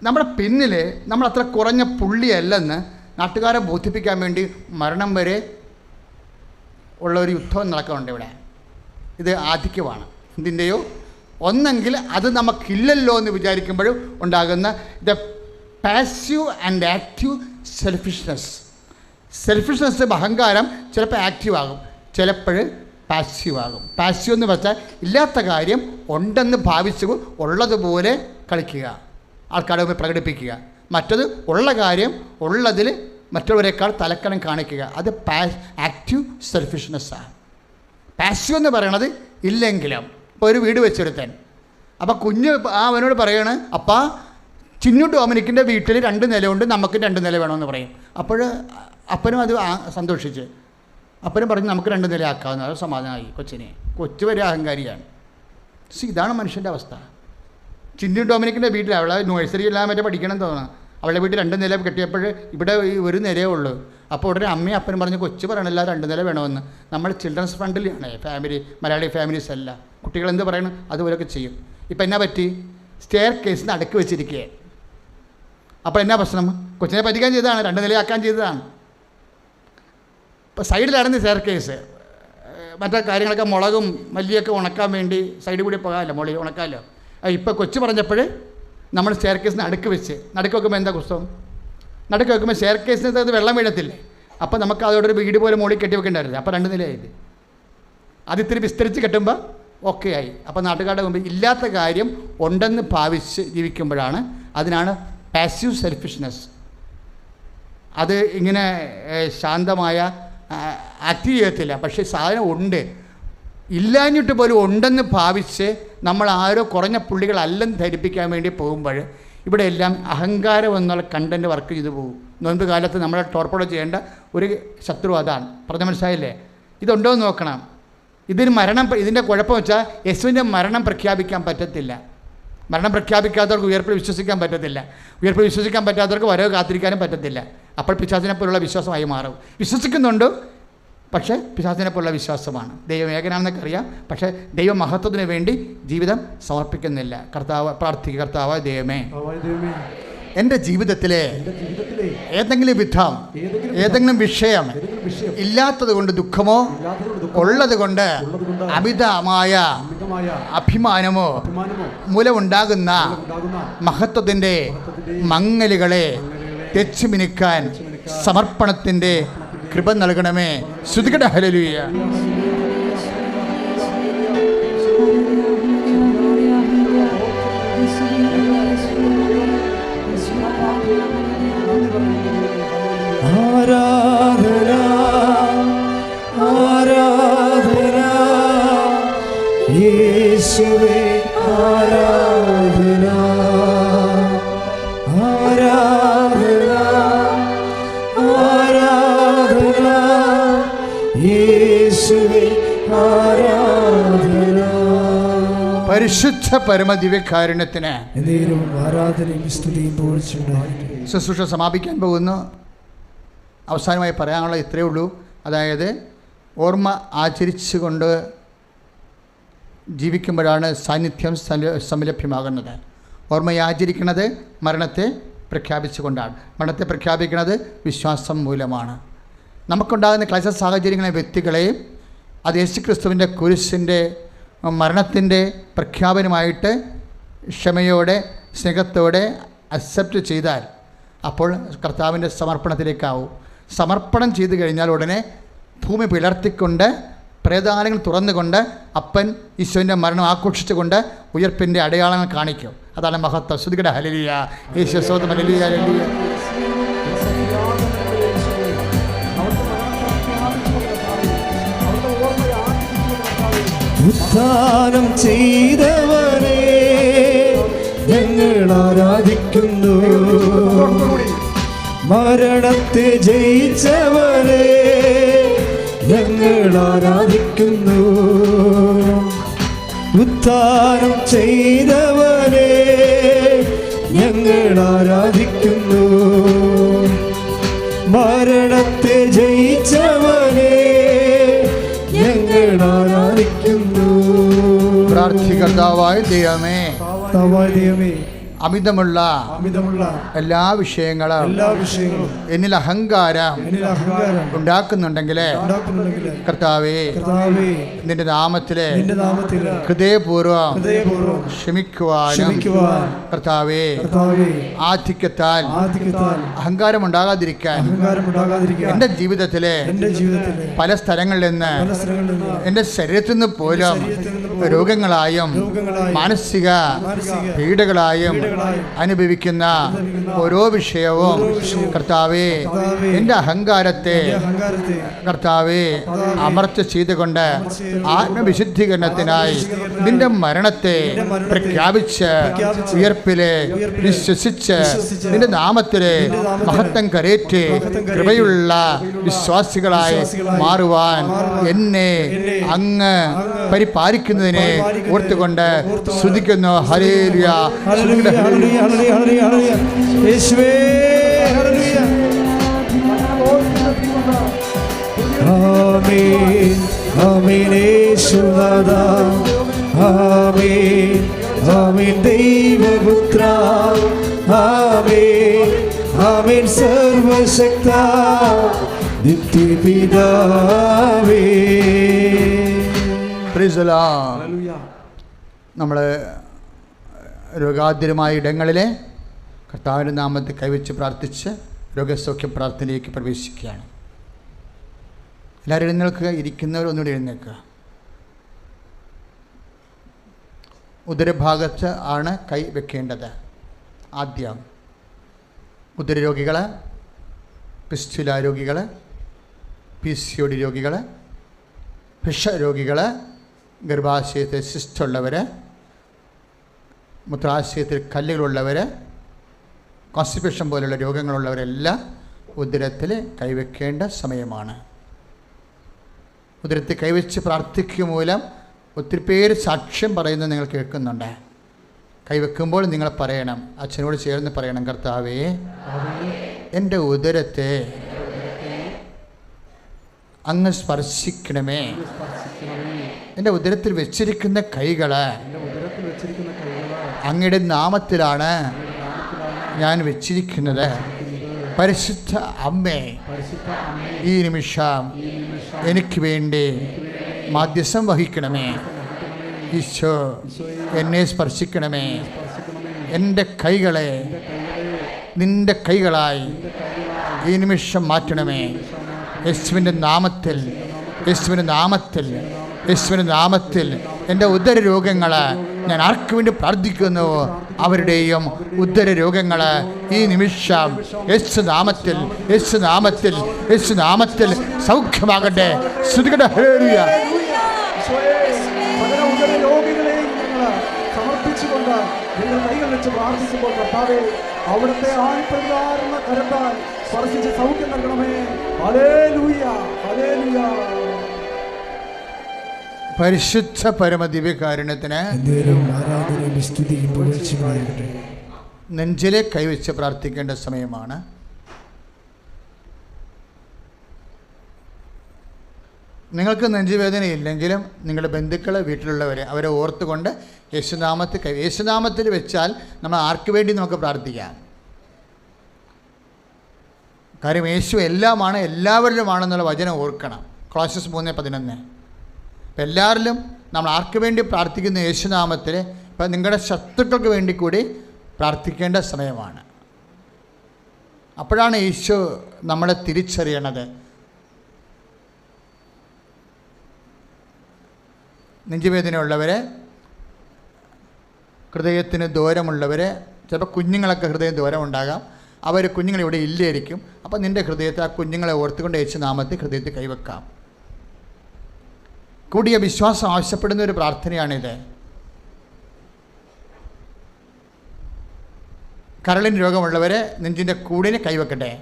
നമ്മുടെ പിന്നിൽ നമ്മൾ അത്ര കുറഞ്ഞ പുള്ളിയല്ലെന്ന് നാട്ടുകാരെ ബോധിപ്പിക്കാൻ വേണ്ടി മരണം വരെ ഉള്ള ഒരു യുദ്ധം നടക്കുന്നുണ്ട് ഇവിടെ. ഇത് ആധിക്യമാണ്. എന്തിൻ്റെയോ ഒന്നെങ്കിൽ അത് നമുക്കില്ലല്ലോ എന്ന് വിചാരിക്കുമ്പോഴും ഉണ്ടാകുന്ന the passive and active selfishness. Selfishness, അഹങ്കാരം ചിലപ്പോൾ ആക്റ്റീവ് ആകും, ചിലപ്പോൾ പാസീവ് ആകും. പാസീവ് എന്ന് വെച്ചാൽ ഇല്ലാത്ത കാര്യം ഉണ്ടെന്ന് ഭാവിച്ചു ഉള്ളതുപോലെ കളിക്കുക, ആൾക്കാരെ മുമ്പിൽ പ്രകടിപ്പിക്കുക. മറ്റത് ഉള്ള കാര്യം ഉള്ളതിൽ മറ്റുള്ളവരെക്കാൾ തലക്കനം കാണിക്കുക. അത് ആക്റ്റീവ് സെൽഫിഷ്നെസ്സാണ്. പാസീവ് എന്ന് പറയണത് ഇല്ലെങ്കിലും ഇപ്പോൾ ഒരു വീട് വെച്ചെടുത്താൻ, അപ്പോൾ കുഞ്ഞ് അവനോട് പറയാണ്, അപ്പാ ചിന്നു ഡൊമിനിക്കിൻ്റെ വീട്ടിൽ 2 നിലയുണ്ട്, നമുക്ക് 2 നില വേണമെന്ന് പറയും. അപ്പോൾ അപ്പനും അത് സന്തോഷിച്ച് അപ്പനും പറഞ്ഞ് നമുക്ക് 2 നില ആക്കാവുന്ന. അത് സമാധാനമായി കൊച്ചിനെ. കൊച്ചു വരെ അഹങ്കാരിയാണ്. ഇതാണ് മനുഷ്യൻ്റെ അവസ്ഥ. ചിന്നു ഡൊമിനിക്കിൻ്റെ വീട്ടിൽ അവളെ നഴ്സറി എല്ലാം മറ്റേ പഠിക്കണം തോന്നണം. അവളുടെ വീട്ടിൽ 2 നില കെട്ടിയപ്പോൾ ഇവിടെ 1 നിലയേ ഉള്ളൂ. അപ്പോൾ ഉടനെ അമ്മയും അപ്പനും പറഞ്ഞ് കൊച്ചു പറയണല്ല 2 നില വേണമെന്ന്. നമ്മൾ ചിൽഡ്രൻസ് ഫണ്ടിലാണ് ഫാമിലി, മലയാളി ഫാമിലീസ് അല്ല. കുട്ടികൾ എന്ത് പറയണം അതുപോലെയൊക്കെ ചെയ്യും. ഇപ്പം എന്നാ പറ്റി? സ്റ്റെയർ കേസിന് അടുക്കി വെച്ചിരിക്കുക. അപ്പോൾ എന്നാ പ്രശ്നം? കൊച്ചിനെ പറ്റിക്കാൻ ചെയ്തതാണ്, 2 നിലയാക്കാൻ ചെയ്തതാണ്. ഇപ്പോൾ സൈഡിലായിരുന്നു സ്റ്റെയർ കേസ്. മറ്റേ കാര്യങ്ങളൊക്കെ മുളകും മല്ലിയൊക്കെ ഉണക്കാൻ വേണ്ടി സൈഡിൽ കൂടി പോകാമല്ലോ, മുളി ഉണക്കാമല്ലോ. ഇപ്പോൾ കൊച്ചു പറഞ്ഞപ്പോൾ നമ്മൾ സ്റ്റെയർ കേസിന് അടുക്ക് വെച്ച്, നടുക്ക് വെക്കുമ്പോൾ എന്താ കുസ്തം? നടുക്ക് വെക്കുമ്പോൾ സ്റ്റെയർ കേസിന് അത് വെള്ളം വീഴത്തില്ലേ? അപ്പോൾ നമുക്ക് അതോടൊരു വീട് പോലെ മുകളിൽ കെട്ടി വെക്കേണ്ടായിരുന്നു. അപ്പോൾ 2 നിലയായില്ലേ? അത് ഇത്തിരി വിസ്തരിച്ച് കെട്ടുമ്പോൾ ഓക്കെ ആയി. അപ്പോൾ നാട്ടുകാരുടെ മുമ്പിൽ ഇല്ലാത്ത കാര്യം ഉണ്ടെന്ന് ഭാവിച്ച് ജീവിക്കുമ്പോഴാണ്, അതിനാണ് പാസീവ് സെൽഫിഷ്നെസ്. അത് ഇങ്ങനെ ശാന്തമായ ആക്റ്റീവ് ചെയ്യത്തില്ല. പക്ഷേ സാധനം ഉണ്ട്, ഇല്ലാഞ്ഞിട്ട് പോലും ഉണ്ടെന്ന് ഭാവിച്ച് നമ്മൾ ആരോ കുറഞ്ഞ പുള്ളികളല്ലെന്ന് ധരിപ്പിക്കാൻ വേണ്ടി പോകുമ്പോൾ ഇവിടെ എല്ലാം അഹങ്കാരം എന്നുള്ള കണ്ടൻറ്റ് വർക്ക് ചെയ്തു പോകും. നോമ്പ് കാലത്ത് നമ്മളെ ടോർപ്പടോ ചെയ്യേണ്ട ഒരു ശത്രു അതാണ്. പറഞ്ഞ മനസ്സിലായില്ലേ? ഇതുണ്ടോ എന്ന് നോക്കണം. ഇതിൻ്റെ കുഴപ്പം വെച്ചാൽ യേശുവിൻ്റെ മരണം പ്രഖ്യാപിക്കാൻ പറ്റത്തില്ല. മരണം പ്രഖ്യാപിക്കാത്തവർക്ക് ഉയർപ്പിൽ വിശ്വസിക്കാൻ പറ്റത്തില്ല. ഉയർപ്പിൽ വിശ്വസിക്കാൻ പറ്റാത്തവർക്ക് വരവ് കാത്തിരിക്കാനും പറ്റത്തില്ല. അപ്പോൾ പിശാചിനെ പോലുള്ള വിശ്വാസമായി മാറും. വിശ്വസിക്കുന്നുണ്ട്, പക്ഷേ പിശാചിനെ പോലുള്ള വിശ്വാസമാണ്. ദൈവം ഏകനാണെന്നൊക്കെ അറിയാം, പക്ഷേ ദൈവ മഹത്വത്തിന് വേണ്ടി ജീവിതം സമർപ്പിക്കുന്നില്ല. കർത്താവ് പ്രാർത്ഥിക്കുക, കർത്താവ് ദൈവമേ എൻ്റെ ജീവിതത്തിലെ ഏതെങ്കിലും വിധം ഏതെങ്കിലും വിഷയം ഇല്ലാത്തത് കൊണ്ട് ദുഃഖമോ ഉള്ളത് കൊണ്ട് അമിതമായ അഭിമാനമോ മൂലമുണ്ടാകുന്ന മഹത്വത്തിൻ്റെ മങ്ങലുകളെ തെച്ചു മിനുക്കാൻ സമർപ്പണത്തിൻ്റെ കൃപ നൽകണമേ. സ്തുതിക്കട്ടെ. ഹല്ലേലൂയ. ആരാധന ആരാധന യേശുവേ ആരാധന ആരാധന ആരാധന യേശുവേ ആരാധന. പരിശുദ്ധ പരമദിവ്യകാരുണ്യത്തിന് എന്നേരും ആരാധനയും സ്തുതിയും പുകഴ്ചയുണ്ടാകട്ടെ. ശുശ്രൂഷ സമാപിക്കാൻ പോകുന്നു. അവസാനമായി പറയാനുള്ള ഇത്രയേ ഉള്ളൂ. അതായത് ഓർമ്മ ആചരിച്ചുകൊണ്ട് ജീവിക്കുമ്പോഴാണ് സാന്നിധ്യം സംലഭ്യമാകുന്നത്. ഓർമ്മയാചരിക്കുന്നത് മരണത്തെ പ്രഖ്യാപിച്ചുകൊണ്ടാണ്. മരണത്തെ പ്രഖ്യാപിക്കുന്നത് വിശ്വാസം മൂലമാണ്. നമുക്കുണ്ടാകുന്ന ക്ലേശ സാഹചര്യങ്ങളെ വ്യക്തികളെയും അത് യേശുക്രിസ്തുവിൻ്റെ കുരിശിൻ്റെ മരണത്തിൻ്റെ പ്രഖ്യാപനമായിട്ട് ക്ഷമയോടെ സ്നേഹത്തോടെ അക്സെപ്റ്റ് ചെയ്താൽ അപ്പോൾ കർത്താവിൻ്റെ സമർപ്പണത്തിലേക്കാവും. സമർപ്പണം ചെയ്തു കഴിഞ്ഞാൽ ഉടനെ ഭൂമി പിളർത്തിക്കൊണ്ട് പ്രേതാലങ്ങൾ തുറന്നുകൊണ്ട് അപ്പൻ ഈശോൻ്റെ മരണം ആഘോഷിച്ചുകൊണ്ട് ഉയർപ്പിൻ്റെ അടയാളങ്ങൾ കാണിക്കും. അതാണ് മഹത്വം. ശ്രുതികട. ഹല്ലേലൂയ. യേശു സ്തോത്രം. ഹല്ലേലൂയ. ഹല്ലേലൂയ. ഉദ്ധാനം ചെയ്തവനെ ഞങ്ങൾ ആരാധിക്കുന്നു. മരണത്തെ ജയിച്ചവനെ ഞങ്ങൾ ആരാധിക്കുന്നു. ഉദ്ധാനം ചെയ്തവനെ ഞങ്ങൾ ആരാധിക്കുന്നു. മരണത്തെ ജയിച്ചവനെ ഞങ്ങൾ ആരാധിക്കുന്നു. പ്രാർത്ഥികർത്താവായ ദൈവമേ, അമിതമുള്ള എല്ലാ വിഷയങ്ങളും എന്നിൽ അഹങ്കാരം ഉണ്ടാക്കുന്നുണ്ടെങ്കിൽ കർത്താവേ നിന്റെ നാമത്തിലെ ഹൃദയപൂർവ്വം ക്ഷമിക്കുവാനും കർത്താവേ ആധിക്യത്താൽ അഹങ്കാരം ഉണ്ടാകാതിരിക്കാൻ എൻ്റെ ജീവിതത്തിലെ പല സ്ഥലങ്ങളിൽ നിന്ന് എൻ്റെ ശരീരത്തിൽ നിന്ന് പോലും രോഗങ്ങളായും മാനസിക പീഡകളായും അനുഭവിക്കുന്ന ഓരോ വിഷയവും കർത്താവേ എൻ്റെ അഹങ്കാരത്തെ കർത്താവേ അമർച്ച ചെയ്തുകൊണ്ട് ആത്മവിശുദ്ധീകരണത്തിനായി നിന്റെ മരണത്തെ പ്രഖ്യാപിച്ച് ഉയർപ്പിലെ വിശ്വസിച്ച് നിന്റെ നാമത്തിലെ മഹത്വം കരേറ്റ് കൃപയുള്ള വിശ്വാസികളായി മാറുവാൻ എന്നെ അങ്ങ് പരിപാലിക്കുന്നതിനെ ഓർത്തുകൊണ്ട് സ്തുതിക്കുന്നു. ഹല്ലേലൂയ. യേശുവേ ആമേൻ ആമേൻ യേശുനാഥാ ആമേൻ ആമേൻ ദൈവപുത്ര ആമേൻ ആമേൻ സർവശക്താ നിത്യപിതാവേ. Praise the Lord. നമ്മൾ രോഗാതുരമായ ഇടങ്ങളിലെ കർത്താവിൻ്റെ നാമത്തിൽ കൈവച്ച് പ്രാർത്ഥിച്ച് രോഗസൗഖ്യ പ്രാർത്ഥനയിലേക്ക് പ്രവേശിക്കുകയാണ്. എല്ലാവരും എഴുന്നേൽക്കുക. ഇരിക്കുന്നവരൊന്നുകൂടി എഴുന്നേൽക്കുക. ഉദരഭാഗത്ത് ആണ് കൈ വെക്കേണ്ടത്. ആദ്യം ഉദരരോഗികൾ, പിസ്റ്റുല രോഗികൾ, PCOD രോഗികൾ, രോഗികൾ, ഗർഭാശയത്തിൽ സിസ്റ്റുള്ളവർ, മൂത്രാശയത്തിൽ കല്ലുകളുള്ളവർ, കോൺസ്റ്റിപ്പേഷൻ പോലുള്ള രോഗങ്ങളുള്ളവരെല്ലാം ഉദരത്തിൽ കൈവയ്ക്കേണ്ട സമയമാണ്. ഉദരത്തിൽ കൈവച്ച് പ്രാർത്ഥിക്കുക മൂലം ഒത്തിരി പേര് സാക്ഷ്യം പറയുന്നത് നിങ്ങൾ കേൾക്കുന്നുണ്ട്. കൈവെക്കുമ്പോൾ നിങ്ങൾ പറയണം, അച്ഛനോട് ചേർന്ന് പറയണം, കർത്താവേ എൻ്റെ ഉദരത്തെ അങ്ങ് സ്പർശിക്കണമേ. എൻ്റെ ഉദരത്തിൽ വെച്ചിരിക്കുന്ന കൈകൾ അങ്ങയുടെ നാമത്തിലാണ് ഞാൻ വെച്ചിരിക്കുന്നത്. പരിശുദ്ധ അമ്മേ, ഈ നിമിഷം എനിക്ക് വേണ്ടി മാധ്യസ്ഥം വഹിക്കണമേ. ഈശോ, എന്നെ സ്പർശിക്കണമേ. എൻ്റെ കൈകളെ നിൻ്റെ കൈകളായി ഈ നിമിഷം മാറ്റണമേ. യേശുവിൻ്റെ നാമത്തിൽ, യേശുവിൻ്റെ നാമത്തിൽ, യേശുവിൻ്റെ നാമത്തിൽ എൻ്റെ ഉദര രോഗങ്ങൾ ഞാൻ ആർക്കു വേണ്ടി പ്രാർത്ഥിക്കുന്നുവോ അവരുടെയും ഉദര രോഗങ്ങൾ ഈ നിമിഷം യേശു നാമത്തിൽ, യേശു നാമത്തിൽ, യേശു നാമത്തിൽ സൗഖ്യമാകട്ടെ. ശ്രുതികട ഹല്ലേലൂയ. സമർപ്പിച്ചുകൊണ്ട് നിങ്ങൾ കൈകൾ വെച്ച് പ്രാർത്ഥിക്കുമ്പോൾ കർത്താവേ, അവിടുത്തെ ആഴ്ച കരത്താൽ സ്പർശിച്ച് സൗഖ്യം നൽകണമേ. Hallelujah, hallelujah. പരിശുദ്ധ പരമദിവ്യകാരുണ്യത്തിന് ആരാധനയും സ്തുതിയും പുകഴ്ചയുമായിരിക്കട്ടെ. നെഞ്ചിലെ കൈവച്ച് പ്രാർത്ഥിക്കേണ്ട സമയമാണ്. നിങ്ങൾക്ക് നെഞ്ചുവേദനയില്ലെങ്കിലും നിങ്ങളുടെ ബന്ധുക്കളെ, വീട്ടിലുള്ളവരെ അവരെ ഓർത്തുകൊണ്ട് യേശുനാമത്തിൽ വെച്ചാൽ നമ്മൾ ആർക്ക് വേണ്ടി നമുക്ക് പ്രാർത്ഥിക്കാം. കാര്യം യേശു എല്ലാമാണ്, എല്ലാവരിലുമാണെന്നുള്ള വചനം ഓർക്കണം. കൊളോസ്യസ് 3:11. അപ്പം എല്ലാവരിലും നമ്മൾ ആർക്ക് വേണ്ടി പ്രാർത്ഥിക്കുന്ന യേശുനാമത്തിൽ ഇപ്പം നിങ്ങളുടെ ശത്രുക്കൾക്ക് വേണ്ടി കൂടി പ്രാർത്ഥിക്കേണ്ട സമയമാണ്. അപ്പോഴാണ് യേശു നമ്മളെ തിരിച്ചറിയണത്. നെഞ്ചുവേദനയുള്ളവരെ, ഹൃദയത്തിന് ദൂരമുള്ളവരെ, ചിലപ്പോൾ കുഞ്ഞുങ്ങളൊക്കെ ഹൃദയം ദൂരമുണ്ടാകാം. കുഞ്ഞുങ്ങളിവിടെ ഇല്ലായിരിക്കും. അപ്പം നിൻ്റെ ഹൃദയത്തെ ആ കുഞ്ഞുങ്ങളെ ഓർത്തുകൊണ്ട് യേശുനാമത്തിൽ ഹൃദയത്തിൽ കൈവെക്കാം. കൂടിയ വിശ്വാസം ആവശ്യപ്പെടുന്ന ഒരു പ്രാർത്ഥനയാണിത്. കരളിന് രോഗമുള്ളവരെ നെഞ്ചിൻ്റെ കൂടിന് കൈവെക്കട്ടെ.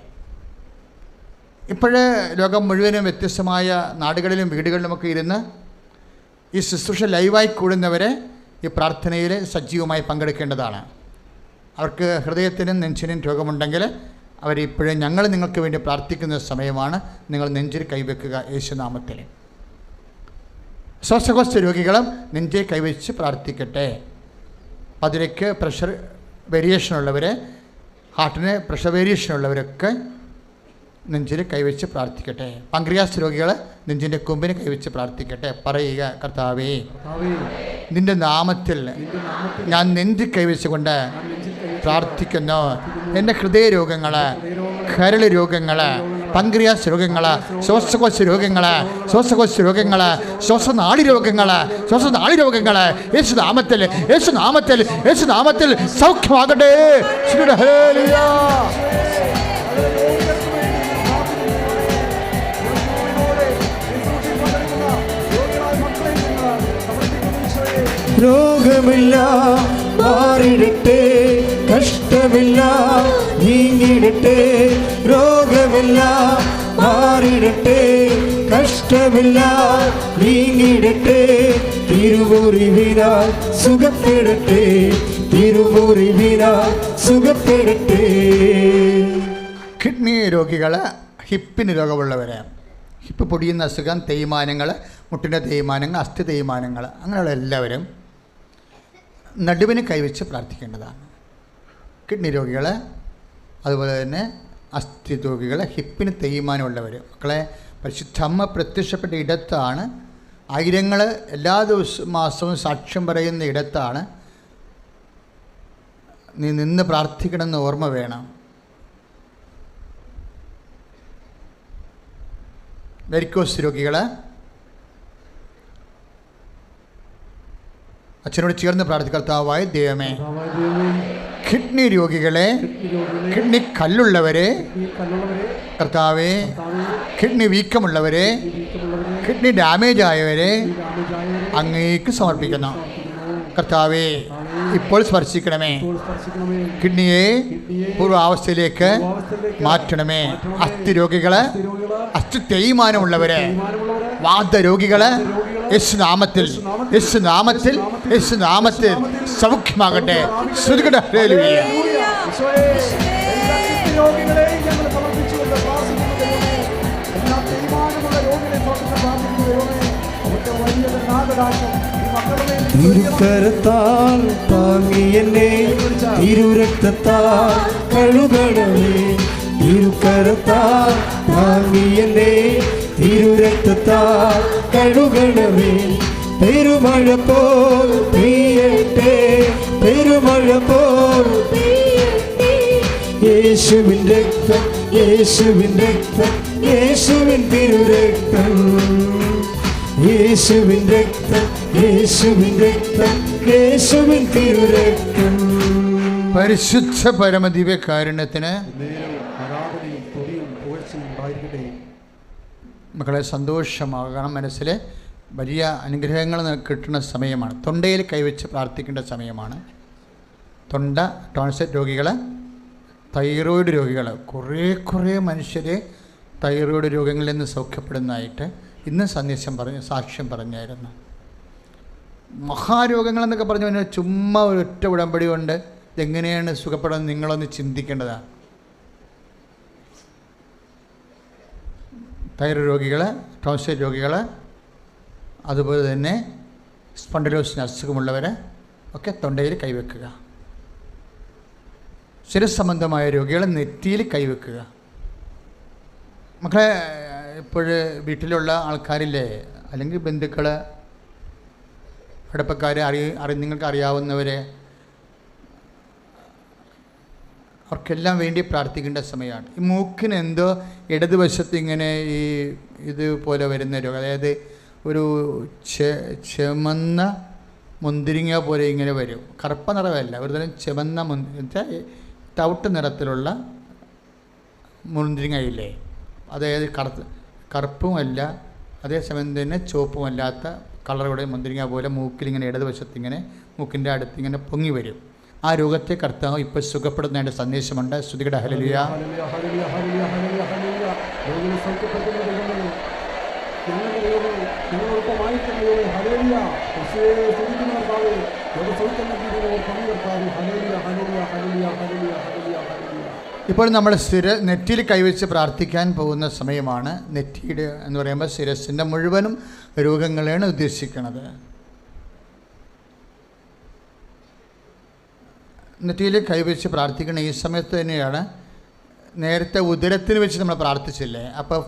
ഇപ്പോഴേ ലോകം മുഴുവനും വ്യത്യസ്തമായ നാടുകളിലും വീടുകളിലുമൊക്കെ ഇരുന്ന് ഈ ശുശ്രൂഷ ലൈവായി കൂടുന്നവരെ ഈ പ്രാർത്ഥനയിൽ സജീവമായി പങ്കെടുക്കേണ്ടതാണ്. അവർക്ക് ഹൃദയത്തിനും നെഞ്ചിനും രോഗമുണ്ടെങ്കിൽ അവരിപ്പോഴും ഞങ്ങൾ നിങ്ങൾക്ക് വേണ്ടി പ്രാർത്ഥിക്കുന്ന സമയമാണ്. നിങ്ങൾ നെഞ്ചിൽ കൈവെക്കുക യേശുനാമത്തിൽ. ശ്വാസകോശ രോഗികളും നെഞ്ചിൽ കൈവച്ച് പ്രാർത്ഥിക്കട്ടെ. അതിലേക്ക് പ്രഷർ വേരിയേഷനുള്ളവർ, ഹാർട്ടിന് പ്രഷർ വേരിയേഷനുള്ളവരൊക്കെ നെഞ്ചിൽ കൈവച്ച് പ്രാർത്ഥിക്കട്ടെ. പങ്ക്രിയാസ് രോഗികൾ നെഞ്ചിൻ്റെ കൊമ്പിന് കൈവച്ച് പ്രാർത്ഥിക്കട്ടെ. പറയുക, കർത്താവേ, നിൻ്റെ നാമത്തിൽ ഞാൻ നെഞ്ചിൽ കൈവച്ചുകൊണ്ട് പ്രാർത്ഥിക്കുന്നു. എൻ്റെ ഹൃദയ രോഗങ്ങൾ, കരൾ രോഗങ്ങൾ, പങ്ക്രിയാസ് രോഗങ്ങൾ, ശ്വാസകോശ രോഗങ്ങൾ, ശ്വാസനാളി രോഗങ്ങൾ യേശുനാമത്തിൽ, യേശുനാമത്തിൽ, യേശുനാമത്തിൽ സൗഖ്യമാകട്ടെ. ഹല്ലേലൂയ. രോഗമില്ല മാറിടട്ടെ, കഷ്ടമില്ല നീങ്ങിടട്ടെ. രോഗമില്ല മാറിടട്ടെ, കഷ്ടമില്ല നീങ്ങിടട്ടെ. തിരുമുറിവിനാൽ സുഖപ്പെടട്ടെ, തിരുമുറിവിനാൽ സുഖപ്പെടട്ടെ. കിഡ്നി രോഗികൾ, ഹിപ്പിന് രോഗമുള്ളവർ, ഹിപ്പ് പൊടിയുന്ന അസുഖം, തേയ്മാനങ്ങൾ, മുട്ടിൻ്റെ തേയ്മാനങ്ങൾ, അസ്ഥി തേയ്മാനങ്ങൾ, അങ്ങനെയുള്ള എല്ലാവരും നടുവിന് കൈവച്ച് പ്രാർത്ഥിക്കേണ്ടതാണ്. കിഡ്നി രോഗികൾ, അതുപോലെ തന്നെ അസ്ഥി രോഗികൾ, ഹിപ്പിന് തേയ്മാനമുള്ളവർ. മക്കളെ, പരിശുദ്ധമ്മ പ്രത്യക്ഷപ്പെട്ട ഇടത്താണ്, ആയിരങ്ങൾ എല്ലാ മാസവും സാക്ഷ്യം പറയുന്ന ഇടത്താണ് നീ നിന്ന് പ്രാർത്ഥിക്കണമെന്ന് ഓർമ്മ വേണം. വെരിക്കോസ് രോഗികൾ, അച്ഛനോട് ചേർന്ന് പ്രാർത്ഥിക്കുക. കർത്താവായ ദൈവമേ, കിഡ്നി രോഗികളെ, കിഡ്നി കല്ലുള്ളവരെ, കർത്താവേ, കിഡ്നി വീക്കമുള്ളവരെ, കിഡ്നി ഡാമേജ് ആയവരെ അങ്ങേക്ക് സമർപ്പിക്കുന്നു. കർത്താവേ, ഇപ്പോൾ സ്പർശിക്കണമേ. കിഡ്നിയെ പൂർവാവസ്ഥയിലേക്ക് മാറ്റണമേ. അസ്ഥി രോഗികള്, അസ്ഥി തേയ്മാനമുള്ളവര്, വാദരോഗികള് യേശുനാമത്തിൽ, യേശുനാമത്തിൽ, യേശുനാമത്തിൽ സൗഖ്യമാകട്ടെ. ശ്രുതികട ഹല്ലേലൂയ. എല്ലാ തീരുമാനമുള്ള രോഗികളെ മക്കളുടെ മേൽ തിരുക്കരത്താൽ താങ്ങി എന്നെ തിരുരക്തത്താൽ കഴുകണമേ. തിരുക്കരത്താൽ താങ്ങി എന്നെ തിരുരക്തത്താൽ കഴുകണമേ. പെരുമഴ പോൽ പെയ്യട്ടെ, പെരുമഴ പോൽ യേശുവിൻ രക്തം, യേശുവിൻ രക്തം, യേശുവിൻ തിരുരക്തം, യേശുവിൻ രക്തം, യേശുവിൻ രക്തം, യേശുവിൻ തിരുരക്തം. പരിശുദ്ധ പരമദിവ്യകാരുണ്യത്തിന് ആരാധനയും സ്തുതിയും പുകഴ്ചയും ഉണ്ടായിരിക്കട്ടെ. മക്കളെ സന്തോഷമാകണം. മനസ്സിൽ വലിയ അനുഗ്രഹങ്ങൾ കിട്ടുന്ന സമയമാണ്. തൊണ്ടയിൽ കൈവച്ച് പ്രാർത്ഥിക്കേണ്ട സമയമാണ്. തൊണ്ട ടോൺസിൽ രോഗികൾ, തൈറോയിഡ് രോഗികൾ, കുറേ മനുഷ്യരെ തൈറോയിഡ് രോഗങ്ങളിൽ നിന്ന് സൗഖ്യപ്പെടുന്നതായിട്ട് ഇന്ന് സാക്ഷ്യം പറഞ്ഞായിരുന്നു. മഹാരോഗങ്ങളെന്നൊക്കെ പറഞ്ഞു കഴിഞ്ഞാൽ ചുമ്മാ ഒരൊറ്റ ഉടമ്പടി കൊണ്ട് ഇതെങ്ങനെയാണ് സുഖപ്പെടുന്നത് നിങ്ങളൊന്ന് ചിന്തിക്കേണ്ടതാണ്. തൈറോയ്ഡ് രോഗികൾ, ടോൺസിൽ രോഗികൾ, അതുപോലെ തന്നെ സ്പോണ്ടിലോസിന് അസുഖമുള്ളവർ ഒക്കെ തൊണ്ടയിൽ കൈവെക്കുക. ശിരസംബന്ധമായ രോഗികൾ നെറ്റിയിൽ കൈവെക്കുക. മക്കളെ ഇപ്പോൾ വീട്ടിലുള്ള ആൾക്കാരില്ലേ, അല്ലെങ്കിൽ ബന്ധുക്കൾ, അടുപ്പക്കാർ, നിങ്ങൾക്ക് അറിയാവുന്നവരെ, അവർക്കെല്ലാം വേണ്ടി പ്രാർത്ഥിക്കേണ്ട സമയമാണ്. ഈ മൂക്കിന് എന്തോ ഇടതുവശത്ത് ഇങ്ങനെ ഈ ഇതുപോലെ വരുന്ന രോഗം, അതായത് ഒരു ചെമന്ന മുന്തിരിങ്ങ പോലെ ഇങ്ങനെ വരും. കറുപ്പ നിറമല്ല, ഒരു തരം ചെമന്ന തവിട്ട് നിറത്തിലുള്ള മുന്തിരിങ്ങയില്ലേ, അതായത് കറുപ്പുമല്ല അതേസമയം തന്നെ ചുവപ്പുമല്ലാത്ത കളറുടെ മുന്തിരിങ്ങ പോലെ മൂക്കിലിങ്ങനെ ഇടതുവശത്ത് ഇങ്ങനെ മൂക്കിൻ്റെ അടുത്ത് ഇങ്ങനെ പൊങ്ങി വരും. ആ രോഗത്തെ കർത്താവ് ഇപ്പോൾ സുഖപ്പെടുന്നതിൻ്റെ സന്ദേശമുണ്ട്. സ്തുതിയുടെ ഹല്ലേലൂയ. ഇപ്പോൾ നമ്മൾ നെറ്റിയിൽ കൈവച്ച് പ്രാർത്ഥിക്കാൻ പോകുന്ന സമയമാണ്. നെറ്റിയുടെ എന്ന് പറയുമ്പോൾ ശിരസിൻ്റെ മുഴുവനും രോഗങ്ങളെയാണ് ഉദ്ദേശിക്കുന്നത്. നെറ്റിയിൽ കൈവച്ച് പ്രാർത്ഥിക്കുന്ന ഈ സമയത്ത് തന്നെയാണ് നേരത്തെ ഉദരത്തിന് വെച്ച് നമ്മൾ പ്രാർത്ഥിച്ചില്ലേ, അപ്പോൾ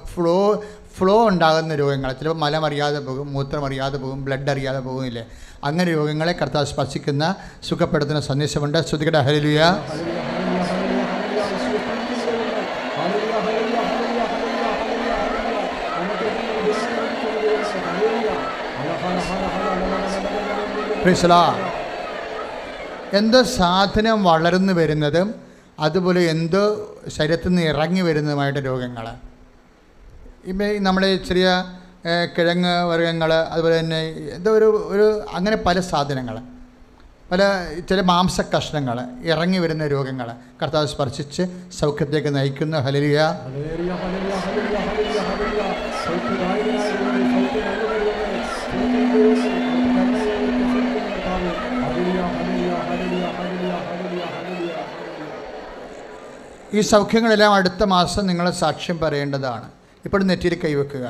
ഫ്ലോ ഉണ്ടാകുന്ന രോഗങ്ങൾ, ചിലപ്പോൾ മലം അറിയാതെ പോകും, മൂത്രം അറിയാതെ പോകും, ബ്ലഡ് അറിയാതെ പോകുന്നില്ലേ, അങ്ങനെ രോഗങ്ങളെ കർത്താവ് സ്പർശിക്കുന്ന സുഖപ്പെടുത്തുന്ന സന്ദേശമുണ്ട്. സ്തുതിക്കട്ടെ ഹല്ലേലൂയ. എന്തോ സാധനം വളർന്നു വരുന്നതും അതുപോലെ എന്തോ ശരീരത്തിൽ നിന്ന് ഇറങ്ങി വരുന്നതുമായിട്ട് രോഗങ്ങൾ, ഇപ്പം നമ്മുടെ ചെറിയ കിഴങ്ങ് വർഗ്ഗങ്ങൾ, അതുപോലെ തന്നെ എന്തോ ഒരു അങ്ങനെ പല സാധനങ്ങൾ, ചില മാംസകഷ്ണങ്ങൾ ഇറങ്ങി വരുന്ന രോഗങ്ങൾ കർത്താവ് സ്പർശിച്ച് സൗഖ്യത്തേക്ക് നയിക്കുന്ന. ഹല്ലേലൂയ. ഈ സൗഖ്യങ്ങളെല്ലാം അടുത്ത മാസം നിങ്ങൾ സാക്ഷ്യം പറയേണ്ടതാണ്. ഇപ്പോഴും നെറ്റിയിൽ കൈവെക്കുക.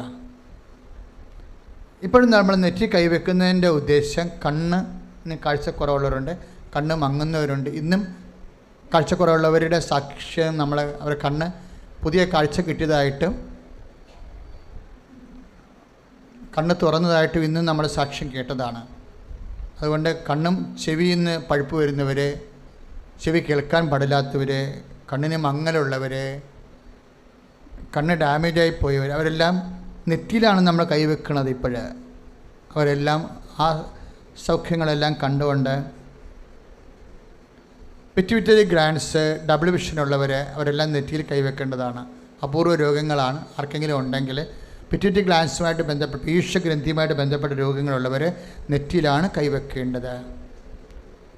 ഇപ്പോഴും നമ്മൾ നെറ്റി കൈവെക്കുന്നതിൻ്റെ ഉദ്ദേശം, കണ്ണിന് കാഴ്ചക്കുറവുള്ളവരുണ്ട്, കണ്ണ് മങ്ങുന്നവരുണ്ട്. ഇന്നും കാഴ്ചക്കുറവുള്ളവരുടെ സാക്ഷ്യം അവരുടെ കണ്ണ് പുതിയ കാഴ്ച കിട്ടിയതായിട്ടും കണ്ണ് തുറന്നതായിട്ടും ഇന്നും നമ്മൾ സാക്ഷ്യം കേട്ടതാണ്. അതുകൊണ്ട് കണ്ണും ചെവിയിൽ നിന്ന് പഴുപ്പ് വരുന്നവർ, ചെവി കേൾക്കാൻ പാടില്ലാത്തവർ, കണ്ണിന് മങ്ങലുള്ളവർ, കണ്ണ് ഡാമേജായി പോയവർ, അവരെല്ലാം നെറ്റിയിലാണ് നമ്മൾ കൈവെക്കുന്നത്. അവരെല്ലാം ആ സൗഖ്യങ്ങളെല്ലാം കണ്ടുകൊണ്ട്, പിറ്റ്യൂട്ടറി ഗ്ലാൻസ്, ഡബിൾ വിഷനുള്ളവർ, അവരെല്ലാം നെറ്റിയിൽ കൈവെക്കേണ്ടതാണ്. അപൂർവ രോഗങ്ങളാണ്. ആർക്കെങ്കിലും ഉണ്ടെങ്കിൽ പിറ്റ്യൂട്ടറി ഗ്ലാൻസുമായിട്ട് ബന്ധപ്പെട്ട്, ഈശഗ്രന്ഥിയുമായിട്ട് ബന്ധപ്പെട്ട രോഗങ്ങളുള്ളവർ നെറ്റിയിലാണ് കൈവെക്കേണ്ടത്.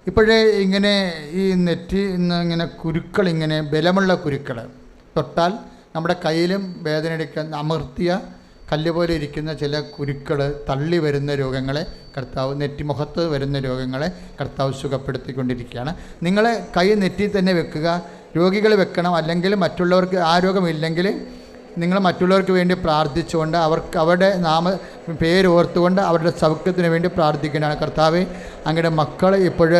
ഇപ്പോഴേ ഇങ്ങനെ ഈ നെറ്റി ഇങ്ങനെ കുരുക്കൾ, ഇങ്ങനെ ബലമുള്ള കുരുക്കൾ തൊട്ടാൽ നമ്മുടെ കയ്യിലും വേദന എടുക്കുന്ന, അമർത്തിയ കല്ല് പോലെ ഇരിക്കുന്ന ചില കുരുക്കൾ തള്ളി വരുന്ന രോഗങ്ങളെ കർത്താവ്, നെറ്റിമുഖത്ത് വരുന്ന രോഗങ്ങളെ കർത്താവ് സുഖപ്പെടുത്തിക്കൊണ്ടിരിക്കുകയാണ്. നിങ്ങൾ കൈ നെറ്റി തന്നെ വെക്കുക. രോഗികൾ വെക്കണം, അല്ലെങ്കിൽ മറ്റുള്ളവർക്ക് ആ രോഗമില്ലെങ്കിൽ നിങ്ങൾ മറ്റുള്ളവർക്ക് വേണ്ടി പ്രാർത്ഥിച്ചുകൊണ്ട് അവരുടെ പേര് ഓർത്തുകൊണ്ട് അവരുടെ സൗഖ്യത്തിന് വേണ്ടി പ്രാർത്ഥിക്കേണ്ടതാണ്. കർത്താവേ, അങ്ങയുടെ മക്കൾ ഇപ്പോൾ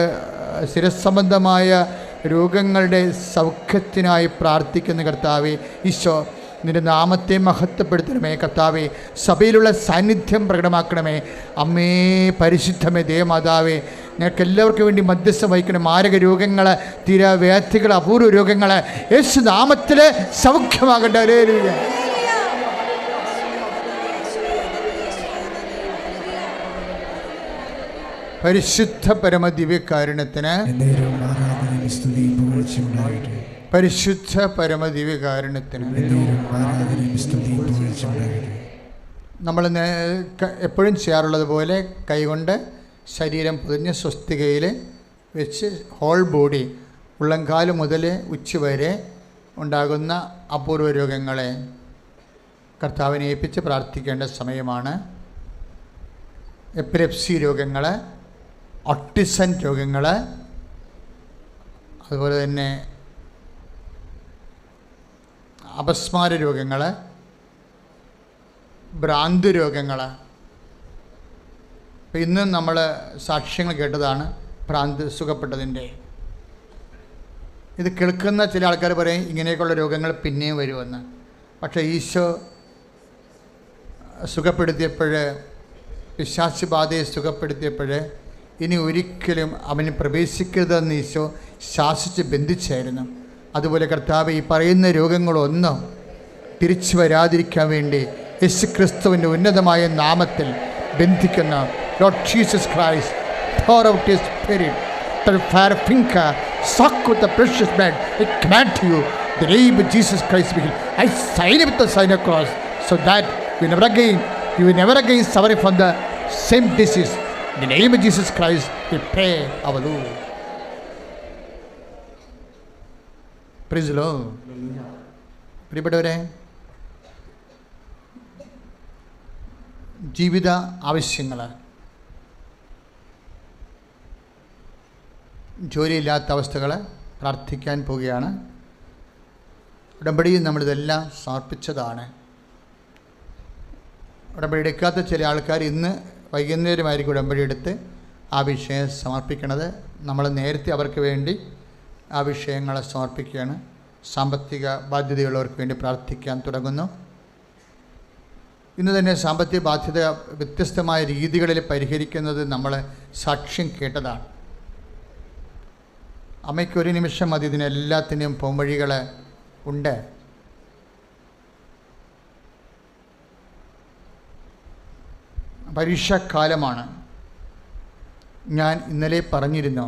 സ്ഥിരസംബന്ധമായ രോഗങ്ങളുടെ സൗഖ്യത്തിനായി പ്രാർത്ഥിക്കുന്ന കർത്താവേ, ഈശോ നിൻ്റെ നാമത്തെ മഹത്വപ്പെടുത്തണമേ. കർത്താവേ, സഭയിലുള്ള സാന്നിധ്യം പ്രകടമാക്കണമേ. അമ്മേ പരിശുദ്ധമേ ദേവമാതാവേ, ഞങ്ങൾക്ക് എല്ലാവർക്കും വേണ്ടി മധ്യസ്ഥം വഹിക്കണം. മാരക രോഗങ്ങൾ, തീരാവ്യാധികൾ, അപൂർവ രോഗങ്ങൾ യേശു നാമത്തിൽ സൗഖ്യമാകട്ടെ. ഹല്ലേലൂയ. പരിശുദ്ധ പരമദിവ്യകാരുണ്യത്തിന് പരിശുദ്ധ പരമദിവ്യകാരുണ്യത്തിന് നമ്മൾ എപ്പോഴും ചെയ്യാറുള്ളത് പോലെ കൈകൊണ്ട് ശരീരം പൊതിഞ്ഞ് സ്വസ്തികയിൽ വെച്ച് ഹോൾ ബോഡി ഉള്ളംകാല് മുതൽ ഉച്ച വരെ ഉണ്ടാകുന്ന അപൂർവ രോഗങ്ങളെ കർത്താവിനെ ഏൽപ്പിച്ച് പ്രാർത്ഥിക്കേണ്ട സമയമാണ്. എപ്പിലെപ്സി രോഗങ്ങൾ, ഓട്ടിസം രോഗങ്ങൾ, അതുപോലെ തന്നെ അപസ്മാര രോഗങ്ങൾ, ഭ്രാന്തി രോഗങ്ങൾ. അപ്പം ഇന്നും നമ്മൾ സാക്ഷ്യങ്ങൾ കേട്ടതാണ് ഭ്രാന്ത് സുഖപ്പെട്ടതിൻ്റെ. ഇത് കേൾക്കുന്ന ചില ആൾക്കാർ പറയും ഇങ്ങനെയൊക്കെയുള്ള രോഗങ്ങൾ പിന്നെയും വരുമെന്ന്. പക്ഷേ ഈശോ സുഖപ്പെടുത്തിയപ്പോൾ, പിശാച് ബാധയെ സുഖപ്പെടുത്തിയപ്പോൾ ഇനി ഒരിക്കലും അവന് പ്രവേശിക്കരുതെന്ന് ഈശോ ശാസിച്ച് ബന്ധിച്ചായിരുന്നു. അതുപോലെ കർത്താവ് ഈ പറയുന്ന രോഗങ്ങളൊന്നും തിരിച്ചു വരാതിരിക്കാൻ വേണ്ടി യേശു ക്രിസ്തുവിൻ്റെ ഉന്നതമായ നാമത്തിൽ ബന്ധിക്കുന്ന Lord Jesus Christ, pour out his spirit, the fire finger, suck with the precious blood. I command to you, the name of Jesus Christ, I sign it with the sign of cross, so that you will never again suffer from the same disease. In the name of Jesus Christ, we pray our Lord. Praise the Lord. പ്രിയപ്പെട്ടവരെ, ജീവിത ആവശ്യങ്ങൾ, ജോലിയില്ലാത്ത അവസ്ഥകൾ പ്രാർത്ഥിക്കാൻ പോവുകയാണ്. ഉടമ്പടിയിൽ നമ്മളിതെല്ലാം സമർപ്പിച്ചതാണ്. ഉടമ്പടി എടുക്കാത്ത ചില ആൾക്കാർ ഇന്ന് വൈകുന്നേരമായിരിക്കും ഉടമ്പടി എടുത്ത് ആ വിഷയം സമർപ്പിക്കണത്. നമ്മൾ നേരത്തെ അവർക്ക് വേണ്ടി ആ വിഷയങ്ങളെ സമർപ്പിക്കുകയാണ്. സാമ്പത്തിക ബാധ്യതയുള്ളവർക്ക് വേണ്ടി പ്രാർത്ഥിക്കാൻ തുടങ്ങുന്നു. ഇന്ന് തന്നെ സാമ്പത്തിക ബാധ്യത വ്യത്യസ്തമായ രീതികളിൽ പരിഹരിക്കുന്നത് നമ്മൾ സാക്ഷ്യം കേട്ടതാണ്. അമ്മയ്ക്ക് ഒരു നിമിഷം മതി ഇതിനെല്ലാത്തിൻ്റെയും പോംവഴികൾ ഉണ്ട്. പരീക്ഷാക്കാലമാണ്. ഞാൻ ഇന്നലെ പറഞ്ഞിരുന്നു,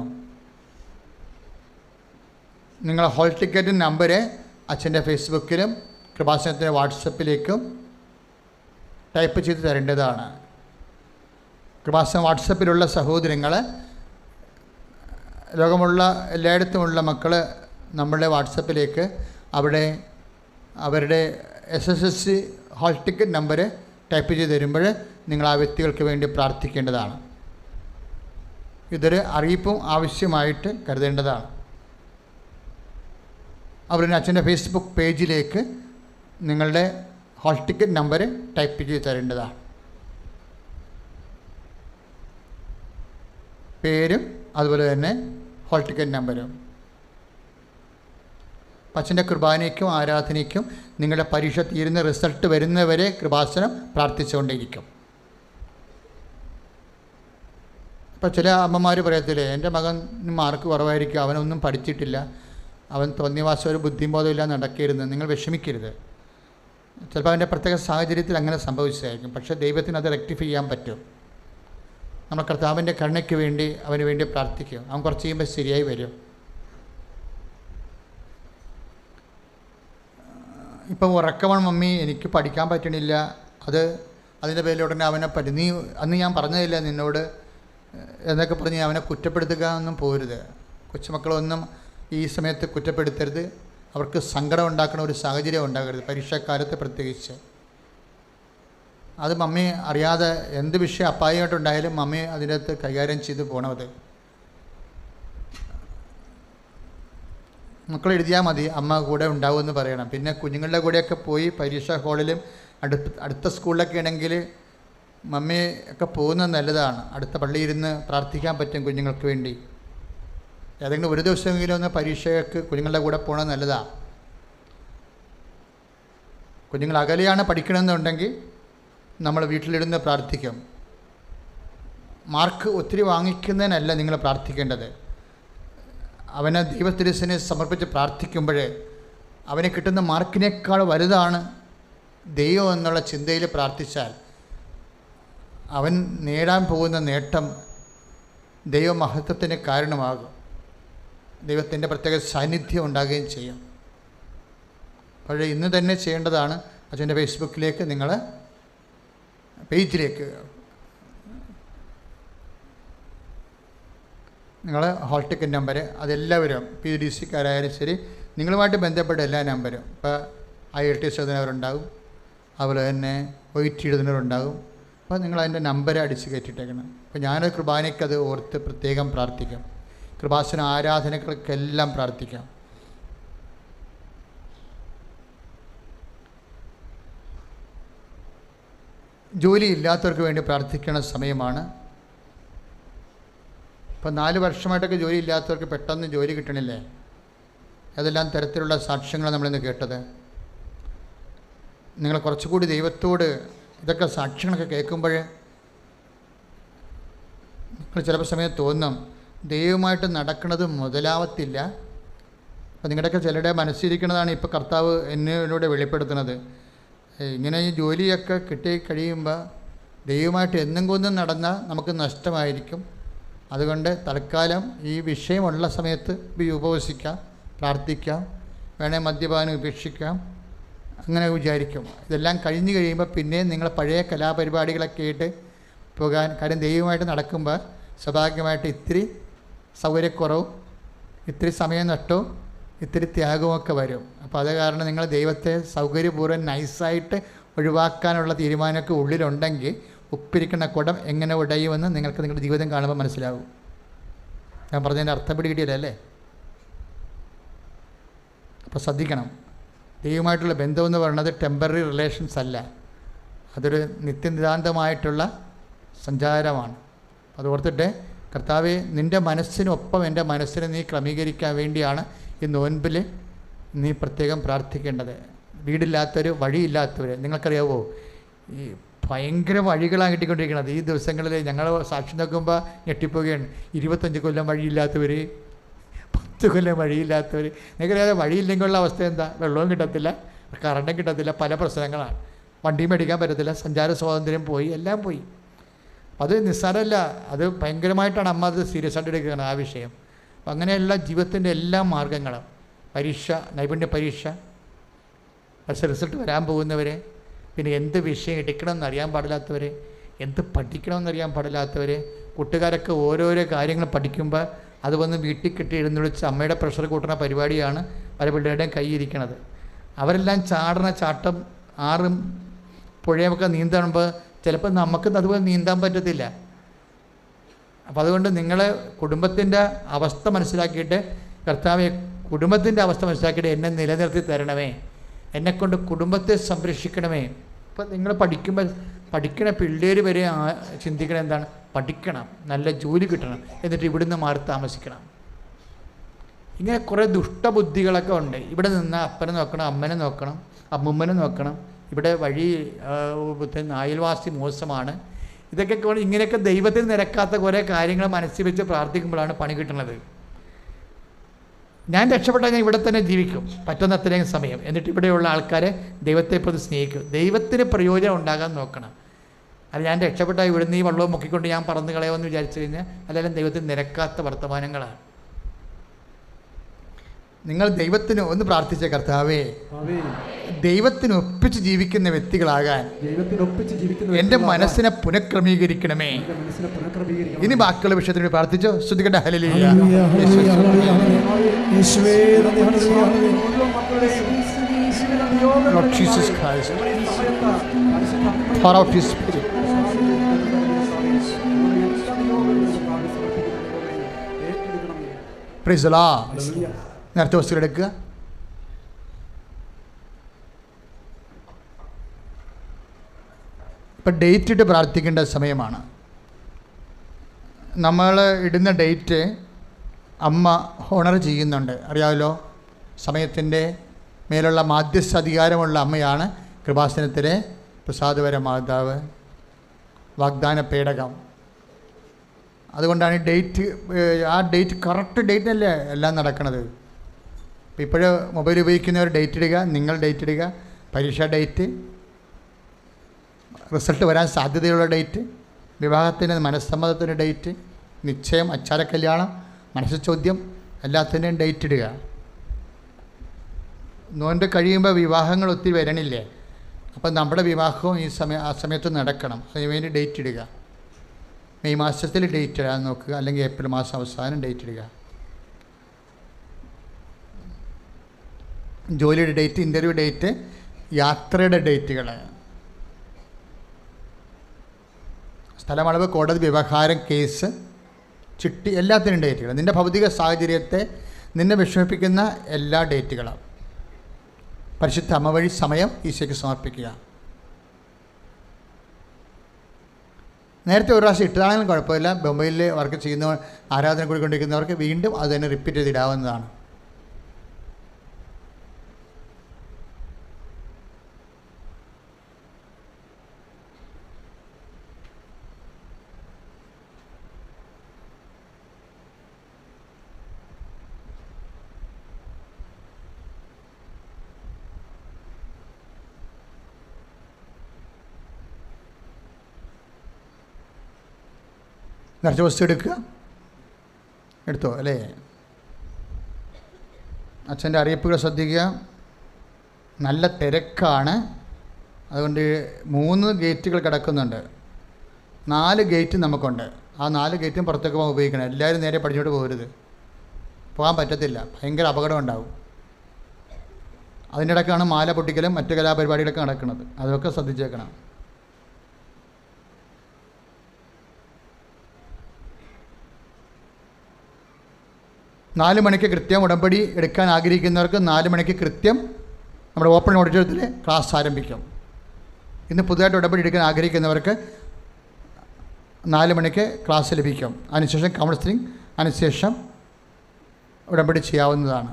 നിങ്ങൾ ഹോൾ ടിക്കറ്റ് നമ്പർ അച്ഛൻ്റെ ഫേസ്ബുക്കിലും കൃപാസനത്തിൻ്റെ വാട്സപ്പിലേക്കും ടൈപ്പ് ചെയ്ത് തരേണ്ടതാണ്. കൃപാസനം വാട്സപ്പിലുള്ള സഹോദരങ്ങൾ, ലോകമുള്ള എല്ലായിടത്തുമുള്ള മക്കൾ നമ്മളുടെ വാട്സപ്പിലേക്ക് അവിടെ അവരുടെ SSLC hall ticket number type ചെയ്ത് തരുമ്പോൾ നിങ്ങൾ ആ വ്യക്തികൾക്ക് വേണ്ടി പ്രാർത്ഥിക്കേണ്ടതാണ്. ഇതൊരു അറിയിപ്പും ആവശ്യമായിട്ട് കരുതേണ്ടതാണ്. അവരുടെ അച്ഛൻ്റെ ഫേസ്ബുക്ക് പേജിലേക്ക് നിങ്ങളുടെ ഹോൾ ടിക്കറ്റ് നമ്പർ ടൈപ്പ് ചെയ്ത് തരേണ്ടതാണ്. പേരും അതുപോലെ തന്നെ ഹോൾ ടിക്കറ്റ് നമ്പരും. അച്ഛൻ്റെ കുർബാനയ്ക്കും ആരാധനയ്ക്കും നിങ്ങളുടെ പരീക്ഷ തീരുന്ന റിസൾട്ട് വരുന്നവരെ കൃപാസനം പ്രാർത്ഥിച്ചുകൊണ്ടേയിരിക്കും. ഇപ്പോൾ ചില അമ്മമാർ പറയത്തില്ലേ, എൻ്റെ മകന് മാർക്ക് കുറവായിരിക്കും, അവനൊന്നും പഠിച്ചിട്ടില്ല, അവൻ തോന്നിയവാസം ഒരു ബുദ്ധിബോധമില്ല നടക്കരുത്. നിങ്ങൾ വിഷമിക്കരുത്. ചിലപ്പോൾ അവൻ്റെ പ്രത്യേക സാഹചര്യത്തിൽ അങ്ങനെ സംഭവിച്ചതായിരിക്കും. പക്ഷേ ദൈവത്തിന് അത് റെക്ടിഫൈ ചെയ്യാൻ പറ്റും. നമ്മൾ കർത്താവിൻ്റെ കരുണയ്ക്ക് വേണ്ടി അവന് വേണ്ടി പ്രാർത്ഥിക്കും. അവൻ കുറച്ച് കഴിയുമ്പോൾ ശരിയായി വരും. ഇപ്പം ഉറക്കമാണ് മമ്മി, എനിക്ക് പഠിക്കാൻ പറ്റണില്ല, അതിൻ്റെ പേരിൽ ഉടനെ അവനെ നീ അന്ന് ഞാൻ പറഞ്ഞതില്ല നിന്നോട് എന്നൊക്കെ പറഞ്ഞ് അവനെ കുറ്റപ്പെടുത്തുക ഒന്നും പോരുത്. കൊച്ചുമക്കളൊന്നും ഈ സമയത്ത് കുറ്റപ്പെടുത്തരുത്. അവർക്ക് സങ്കടം ഉണ്ടാക്കുന്ന ഒരു സാഹചര്യം ഉണ്ടാകരുത്, പരീക്ഷാക്കാലത്ത് പ്രത്യേകിച്ച്. അത് മമ്മി അറിയാതെ എന്ത് വിഷയം അപ്പായമായിട്ടുണ്ടായാലും മമ്മി അതിനകത്ത് കൈകാര്യം ചെയ്ത് പോകണത്. മക്കൾ എഴുതിയാൽ മതി, അമ്മ കൂടെ ഉണ്ടാവുമെന്ന് പറയണം. പിന്നെ കുഞ്ഞുങ്ങളുടെ കൂടെയൊക്കെ പോയി പരീക്ഷാ ഹാളിലും അടുത്ത സ്കൂളിലൊക്കെ ആണെങ്കിൽ മമ്മി ഒക്കെ പോകുന്നത് നല്ലതാണ്. അടുത്ത പള്ളിയിൽ ഇരുന്ന് പ്രാർത്ഥിക്കാൻ പറ്റും കുഞ്ഞുങ്ങൾക്ക് വേണ്ടി. ഏതെങ്കിലും ഒരു ദിവസമെങ്കിലും ഒന്ന് പരീക്ഷയ്ക്ക് കുഞ്ഞുങ്ങളുടെ കൂടെ പോകണമെന്ന് നല്ലതാണ്. കുഞ്ഞുങ്ങൾ അകലെയാണ് പഠിക്കണമെന്നുണ്ടെങ്കിൽ നമ്മൾ വീട്ടിലിരുന്ന് പ്രാർത്ഥിക്കും. മാർക്ക് ഒത്തിരി വാങ്ങിക്കുന്നതിനല്ല നിങ്ങൾ പ്രാർത്ഥിക്കേണ്ടത്. അവനെ ദൈവത്തിരുസിനെ സമർപ്പിച്ച് പ്രാർത്ഥിക്കുമ്പോൾ അവന് കിട്ടുന്ന മാർക്കിനേക്കാൾ വലുതാണ് ദൈവം എന്നുള്ള ചിന്തയിൽ പ്രാർത്ഥിച്ചാൽ അവൻ നേടാൻ പോകുന്ന നേട്ടം ദൈവമഹത്വത്തിന് കാരണമാകും. ദൈവത്തിൻ്റെ പ്രത്യേക സാന്നിധ്യം ഉണ്ടാകുകയും ചെയ്യും. പക്ഷേ ഇന്ന് തന്നെ ചെയ്യേണ്ടതാണ്. അച്ഛൻ്റെ ഫേസ്ബുക്കിലേക്ക് നിങ്ങൾ പേജിലേക്ക് നിങ്ങൾ ഹോൾ ടിക്കറ്റ് നമ്പർ അതെല്ലാവരും PDC-ക്കാരായാലും ശരി നിങ്ങളുമായിട്ട് ബന്ധപ്പെട്ട എല്ലാ നമ്പരും, ഇപ്പോൾ IELTS എഴുതുന്നവരുണ്ടാകും, അതുപോലെ തന്നെ OET എഴുതുന്നവരുണ്ടാകും. അപ്പോൾ നിങ്ങൾ അതിൻ്റെ നമ്പർ അടിച്ച് കയറ്റിയിട്ടേക്കണം. അപ്പോൾ ഞാനൊരു കുർബാനയ്ക്കത് ഓർത്ത് പ്രത്യേകം പ്രാർത്ഥിക്കാം. കൃപാസന ആരാധനകൾക്കെല്ലാം പ്രാർത്ഥിക്കാം. ജോലി ഇല്ലാത്തവർക്ക് വേണ്ടി പ്രാർത്ഥിക്കുന്ന സമയമാണ്. ഇപ്പോൾ 4 വർഷമായിട്ടൊക്കെ ജോലി ഇല്ലാത്തവർക്ക് പെട്ടെന്ന് ജോലി കിട്ടണില്ലേ? അതെല്ലാം തരത്തിലുള്ള സാക്ഷ്യങ്ങൾ നമ്മളിന്ന് കേട്ടത്. നിങ്ങൾ കുറച്ചുകൂടി ദൈവത്തോട് ഇതൊക്കെ സാക്ഷ്യങ്ങളൊക്കെ കേൾക്കുമ്പോൾ നിങ്ങൾ ചിലപ്പോൾ സമയം തോന്നും ദൈവമായിട്ട് നടക്കുന്നത് മുതലാവത്തില്ല. അപ്പോൾ നിങ്ങളുടെയൊക്കെ ചിലരുടെ മനസ്സിരിക്കുന്നതാണ് ഇപ്പോൾ കർത്താവ് എന്നിലൂടെ വെളിപ്പെടുത്തുന്നത്. ഇങ്ങനെ ഈ ജോലിയൊക്കെ കിട്ടി കഴിയുമ്പോൾ ദൈവമായിട്ട് എന്നെങ്കൊന്നും നടന്നാൽ നമുക്ക് നഷ്ടമായിരിക്കും. അതുകൊണ്ട് തൽക്കാലം ഈ വിഷയമുള്ള സമയത്ത് ഉപവസിക്കാം, പ്രാർത്ഥിക്കാം, വേണേൽ മദ്യപാനം ഉപേക്ഷിക്കാം, അങ്ങനെ വിചാരിക്കും. ഇതെല്ലാം കഴിഞ്ഞ് കഴിയുമ്പോൾ പിന്നെ നിങ്ങൾ പഴയ കലാപരിപാടികളൊക്കെ ആയിട്ട് പോകാൻ, കാര്യം ദൈവമായിട്ട് നടക്കുമ്പോൾ സ്വാഭാവികമായിട്ട് ഇത്തിരി സൗകര്യക്കുറവും ഇത്തിരി സമയം നഷ്ടവും ഇത്തിരി ത്യാഗവുമൊക്കെ വരും. അപ്പോൾ അത് കാരണം നിങ്ങൾ ദൈവത്തെ സൗകര്യപൂർവ്വം നൈസായിട്ട് ഒഴിവാക്കാനുള്ള തീരുമാനമൊക്കെ ഉള്ളിലുണ്ടെങ്കിൽ ഉപ്പിരിക്കുന്ന കുടം എങ്ങനെ ഉടയുമെന്ന് നിങ്ങൾക്ക് നിങ്ങളുടെ ജീവിതം കാണുമ്പോൾ മനസ്സിലാവും. ഞാൻ പറഞ്ഞതിൻ്റെ അർത്ഥം പിടികിട്ടിയല്ലേ? അപ്പോൾ ശ്രദ്ധിക്കണം. ദൈവമായിട്ടുള്ള ബന്ധമെന്ന് പറയുന്നത് ടെമ്പററി റിലേഷൻസ് അല്ല, അതൊരു നിത്യനിതാന്തമായിട്ടുള്ള സഞ്ചാരമാണ്. അത് ഓർത്തിട്ട് കർത്താവേ, നിൻ്റെ മനസ്സിനൊപ്പം എൻ്റെ മനസ്സിനെ നീ ക്രമീകരിക്കാൻ വേണ്ടിയാണ് ഈ നോൻപിൽ നീ പ്രത്യേകം പ്രാർത്ഥിക്കേണ്ടത്. വീടില്ലാത്തവർ, വഴിയില്ലാത്തവർ, നിങ്ങൾക്കറിയാവോ ഈ ഭയങ്കര വഴികളാണ് കിട്ടിക്കൊണ്ടിരിക്കുന്നത്. ഈ ദിവസങ്ങളിൽ ഞങ്ങൾ സാക്ഷി നോക്കുമ്പോൾ ഞെട്ടിപ്പോവുകയാണ്. 25 കൊല്ലം വഴിയില്ലാത്തവർ, 10 കൊല്ലം വഴിയില്ലാത്തവർ. നിങ്ങൾക്കറിയാതെ വഴിയില്ലെങ്കിലുള്ള അവസ്ഥ എന്താ? വെള്ളവും കിട്ടത്തില്ല, കറണ്ടും കിട്ടത്തില്ല, പല പ്രശ്നങ്ങളാണ്. വണ്ടി മേടിക്കാൻ പറ്റത്തില്ല, സഞ്ചാര സ്വാതന്ത്ര്യം പോയി, എല്ലാം പോയി. അത് നിസ്സാരമല്ല, അത് ഭയങ്കരമായിട്ടാണ് അമ്മ അത് സീരിയസ് ആയിട്ട് എടുക്കുകയാണ് ആ വിഷയം. അപ്പം അങ്ങനെയുള്ള ജീവിതത്തിൻ്റെ എല്ലാ മാർഗങ്ങളും, പരീക്ഷ, നൈപുണ്യ പരീക്ഷ, റിസൾട്ട് വരാൻ പോകുന്നവരെ, പിന്നെ എന്ത് വിഷയം എടുക്കണമെന്ന് അറിയാൻ പാടില്ലാത്തവർ, എന്ത് പഠിക്കണമെന്നറിയാൻ പാടില്ലാത്തവർ, കൂട്ടുകാരൊക്കെ ഓരോരോ കാര്യങ്ങൾ പഠിക്കുമ്പോൾ അത് വന്ന് വീട്ടിൽ കിട്ടി എഴുന്നള്ളിച്ച് അമ്മയുടെ പ്രഷർ കൂട്ടുന്ന പരിപാടിയാണ് പല പിള്ളേരുടെയും കൈയിരിക്കണത്. അവരെല്ലാം ചാടുന്ന ചാട്ടം, ആറും പുഴയൊക്കെ നീന്തുമ്പോൾ ചിലപ്പോൾ നമുക്ക് അതുപോലെ നീന്താൻ പറ്റത്തില്ല. അപ്പോൾ അതുകൊണ്ട് നിങ്ങൾ കുടുംബത്തിൻ്റെ അവസ്ഥ മനസ്സിലാക്കിയിട്ട്, കർത്താവെ കുടുംബത്തിൻ്റെ അവസ്ഥ മനസ്സിലാക്കിയിട്ട് എന്നെ നിലനിർത്തി തരണമേ, എന്നെക്കൊണ്ട് കുടുംബത്തെ സംരക്ഷിക്കണമേ. അപ്പോൾ നിങ്ങൾ പഠിക്കണ പിള്ളേർ വരെ ചിന്തിക്കണം എന്താണ്? പഠിക്കണം, നല്ല ജോലി കിട്ടണം, എന്നിട്ട് ഇവിടുന്ന് മാറി താമസിക്കണം. ഇങ്ങനെ കുറേ ദുഷ്ടബുദ്ധികളൊക്കെ ഉണ്ട്. ഇവിടെ നിന്ന് അപ്പനെ നോക്കണം, അമ്മനെ നോക്കണം, അമ്മുമ്മനെ നോക്കണം, ഇവിടെ വഴി അയൽവാസി മോശമാണ്. ഇതൊക്കെ ഇങ്ങനെയൊക്കെ ദൈവത്തിന് നിരക്കാത്ത കുറേ കാര്യങ്ങൾ മനസ്സിൽ വെച്ച് പ്രാർത്ഥിക്കുമ്പോഴാണ് പണി കിട്ടുന്നത്. ഞാൻ രക്ഷപ്പെട്ടാൽ ഞാൻ ഇവിടെ തന്നെ ജീവിക്കും പറ്റുന്ന അത്രയും സമയം, എന്നിട്ട് ഇവിടെയുള്ള ആൾക്കാരെ ദൈവത്തെ പ്രതി സ്നേഹിക്കും. ദൈവത്തിന് പ്രയോജനം ഉണ്ടാകാൻ നോക്കണം. അല്ല ഞാൻ രക്ഷപ്പെട്ടാൽ ഇവിടുന്ന് ഈ വെള്ളവും മുക്കിക്കൊണ്ട് ഞാൻ പറന്ന് കളയുമെന്ന് വിചാരിച്ചു കഴിഞ്ഞാൽ അല്ലെങ്കിലും ദൈവത്തിന് നിരക്കാത്ത വർത്തമാനങ്ങളാണ്. നിങ്ങൾ ദൈവത്തിന് ഒന്ന് പ്രാർത്ഥിച്ച, കർത്താവേ, ദൈവത്തിന് ഒപ്പിച്ച് ജീവിക്കുന്ന വ്യക്തികളാകാൻ എൻ്റെ മനസ്സിനെ പുനഃക്രമീകരിക്കണമേ. ഇനി ബാക്കിയുള്ള വിഷയത്തിന് പ്രാർത്ഥിച്ചോ. ശ്രുതികട്ടെ hallelujah. Lord Jesus Christ, pour out His Spirit. Praise the Lord. നേരത്തെ വസ്തുക്കളെടുക്കുക. ഇപ്പം ഡേറ്റ് ഇട്ട് പ്രാർത്ഥിക്കേണ്ട സമയമാണ്. നമ്മൾ ഇടുന്ന ഡേറ്റ് അമ്മ ഹോണർ ചെയ്യുന്നുണ്ട്, അറിയാമല്ലോ. സമയത്തിൻ്റെ മേലുള്ള മാധ്യസ്ഥ അധികാരമുള്ള അമ്മയാണ് കൃപാസനത്തിലെ പ്രസാദവര മാതാവ്, വാഗ്ദാന പേടകം. അതുകൊണ്ടാണ് ആ ഡേറ്റ് കറക്റ്റ് ഡേറ്റിനല്ലേ എല്ലാം നടക്കണത്. ഇപ്പോൾ മൊബൈൽ ഉപയോഗിക്കുന്നവർ ഡേറ്റ് ഇടുക, നിങ്ങൾ ഡേറ്റ് ഇടുക, പരീക്ഷ ഡേറ്റ്, റിസൾട്ട് വരാൻ സാധ്യതയുള്ള ഡേറ്റ്, വിവാഹത്തിന് മനസ്സമ്മതത്തിൻ്റെ ഡേറ്റ്, നിശ്ചയം, അച്ചാര കല്യാണം, മനസ്സ് ചോദ്യം, എല്ലാത്തിൻ്റെയും ഡേറ്റ് ഇടുക. നോൻപ് കഴിയുമ്പോൾ വിവാഹങ്ങൾ ഒത്തിരി വരണില്ലേ, അപ്പം നമ്മുടെ വിവാഹവും ആ സമയത്ത് നടക്കണം. അതിനുവേണ്ടി ഡേറ്റ് ഇടുക. മെയ് മാസത്തിൽ ഡേറ്റ് ഇടാൻ നോക്കുക, അല്ലെങ്കിൽ ഏപ്രിൽ മാസം അവസാനം ഡേറ്റ് ഇടുക. ജോലിയുടെ ഡേറ്റ്, ഇൻ്റർവ്യൂ ഡേറ്റ്, യാത്രയുടെ ഡേറ്റുകൾ, സ്ഥലമളവ്, കോടതി വ്യവഹാരം, കേസ്, ചിട്ടി, എല്ലാത്തിനും ഡേറ്റുകൾ. നിൻ്റെ ഭൗതിക സാഹചര്യത്തെ നിന്നെ വിഷമിപ്പിക്കുന്ന എല്ലാ ഡേറ്റുകളും പരിശുദ്ധ അമ്മ വഴി സമയം ഈശോയ്ക്ക് സമർപ്പിക്കുക. നേരത്തെ ഒരു പ്രാവശ്യം ഇട്ടതാണെങ്കിലും കുഴപ്പമില്ല. ബൊംബൈയിൽ വർക്ക് ചെയ്യുന്ന ആരാധന കൂടിക്കൊണ്ടിരിക്കുന്നവർക്ക് വീണ്ടും അത് തന്നെ റിപ്പീറ്റ് ചെയ്തിടാവുന്നതാണ്. നിറച്ച വസ്തു എടുക്കുക, എടുത്തോ അല്ലേ. അച്ഛൻ്റെ അറിയിപ്പുകൾ ശ്രദ്ധിക്കുക. നല്ല തിരക്കാണ്, അതുകൊണ്ട് 3 ഗേറ്റുകൾ കിടക്കുന്നുണ്ട്. 4 ഗേറ്റ് നമുക്കുണ്ട്. ആ 4 ഗേറ്റും പുറത്തേക്ക് പോകാൻ ഉപയോഗിക്കണം. എല്ലാവരും നേരെ പഠിച്ചോട്ട് പോകരുത്, പോകാൻ പറ്റത്തില്ല, ഭയങ്കര അപകടം ഉണ്ടാവും. അതിനിടയ്ക്കാണ് മാല പൊട്ടിക്കലും മറ്റു കലാപരിപാടികളൊക്കെ നടക്കുന്നത്. അതൊക്കെ ശ്രദ്ധിച്ചേക്കണം. നാല് മണിക്ക് കൃത്യം ഉടമ്പടി എടുക്കാൻ ആഗ്രഹിക്കുന്നവർക്ക് 4 മണിക്ക് കൃത്യം നമ്മുടെ ഓപ്പൺ ഓഡിറ്റോറിയത്തിൽ ക്ലാസ് ആരംഭിക്കും. ഇന്ന് പുതുതായിട്ട് ഉടമ്പടി എടുക്കാൻ ആഗ്രഹിക്കുന്നവർക്ക് 4 മണിക്ക് ക്ലാസ് ലഭിക്കും. അതിനുശേഷം കൗൺസിലിംഗ്, അതിനുശേഷം ഉടമ്പടി ചെയ്യാവുന്നതാണ്.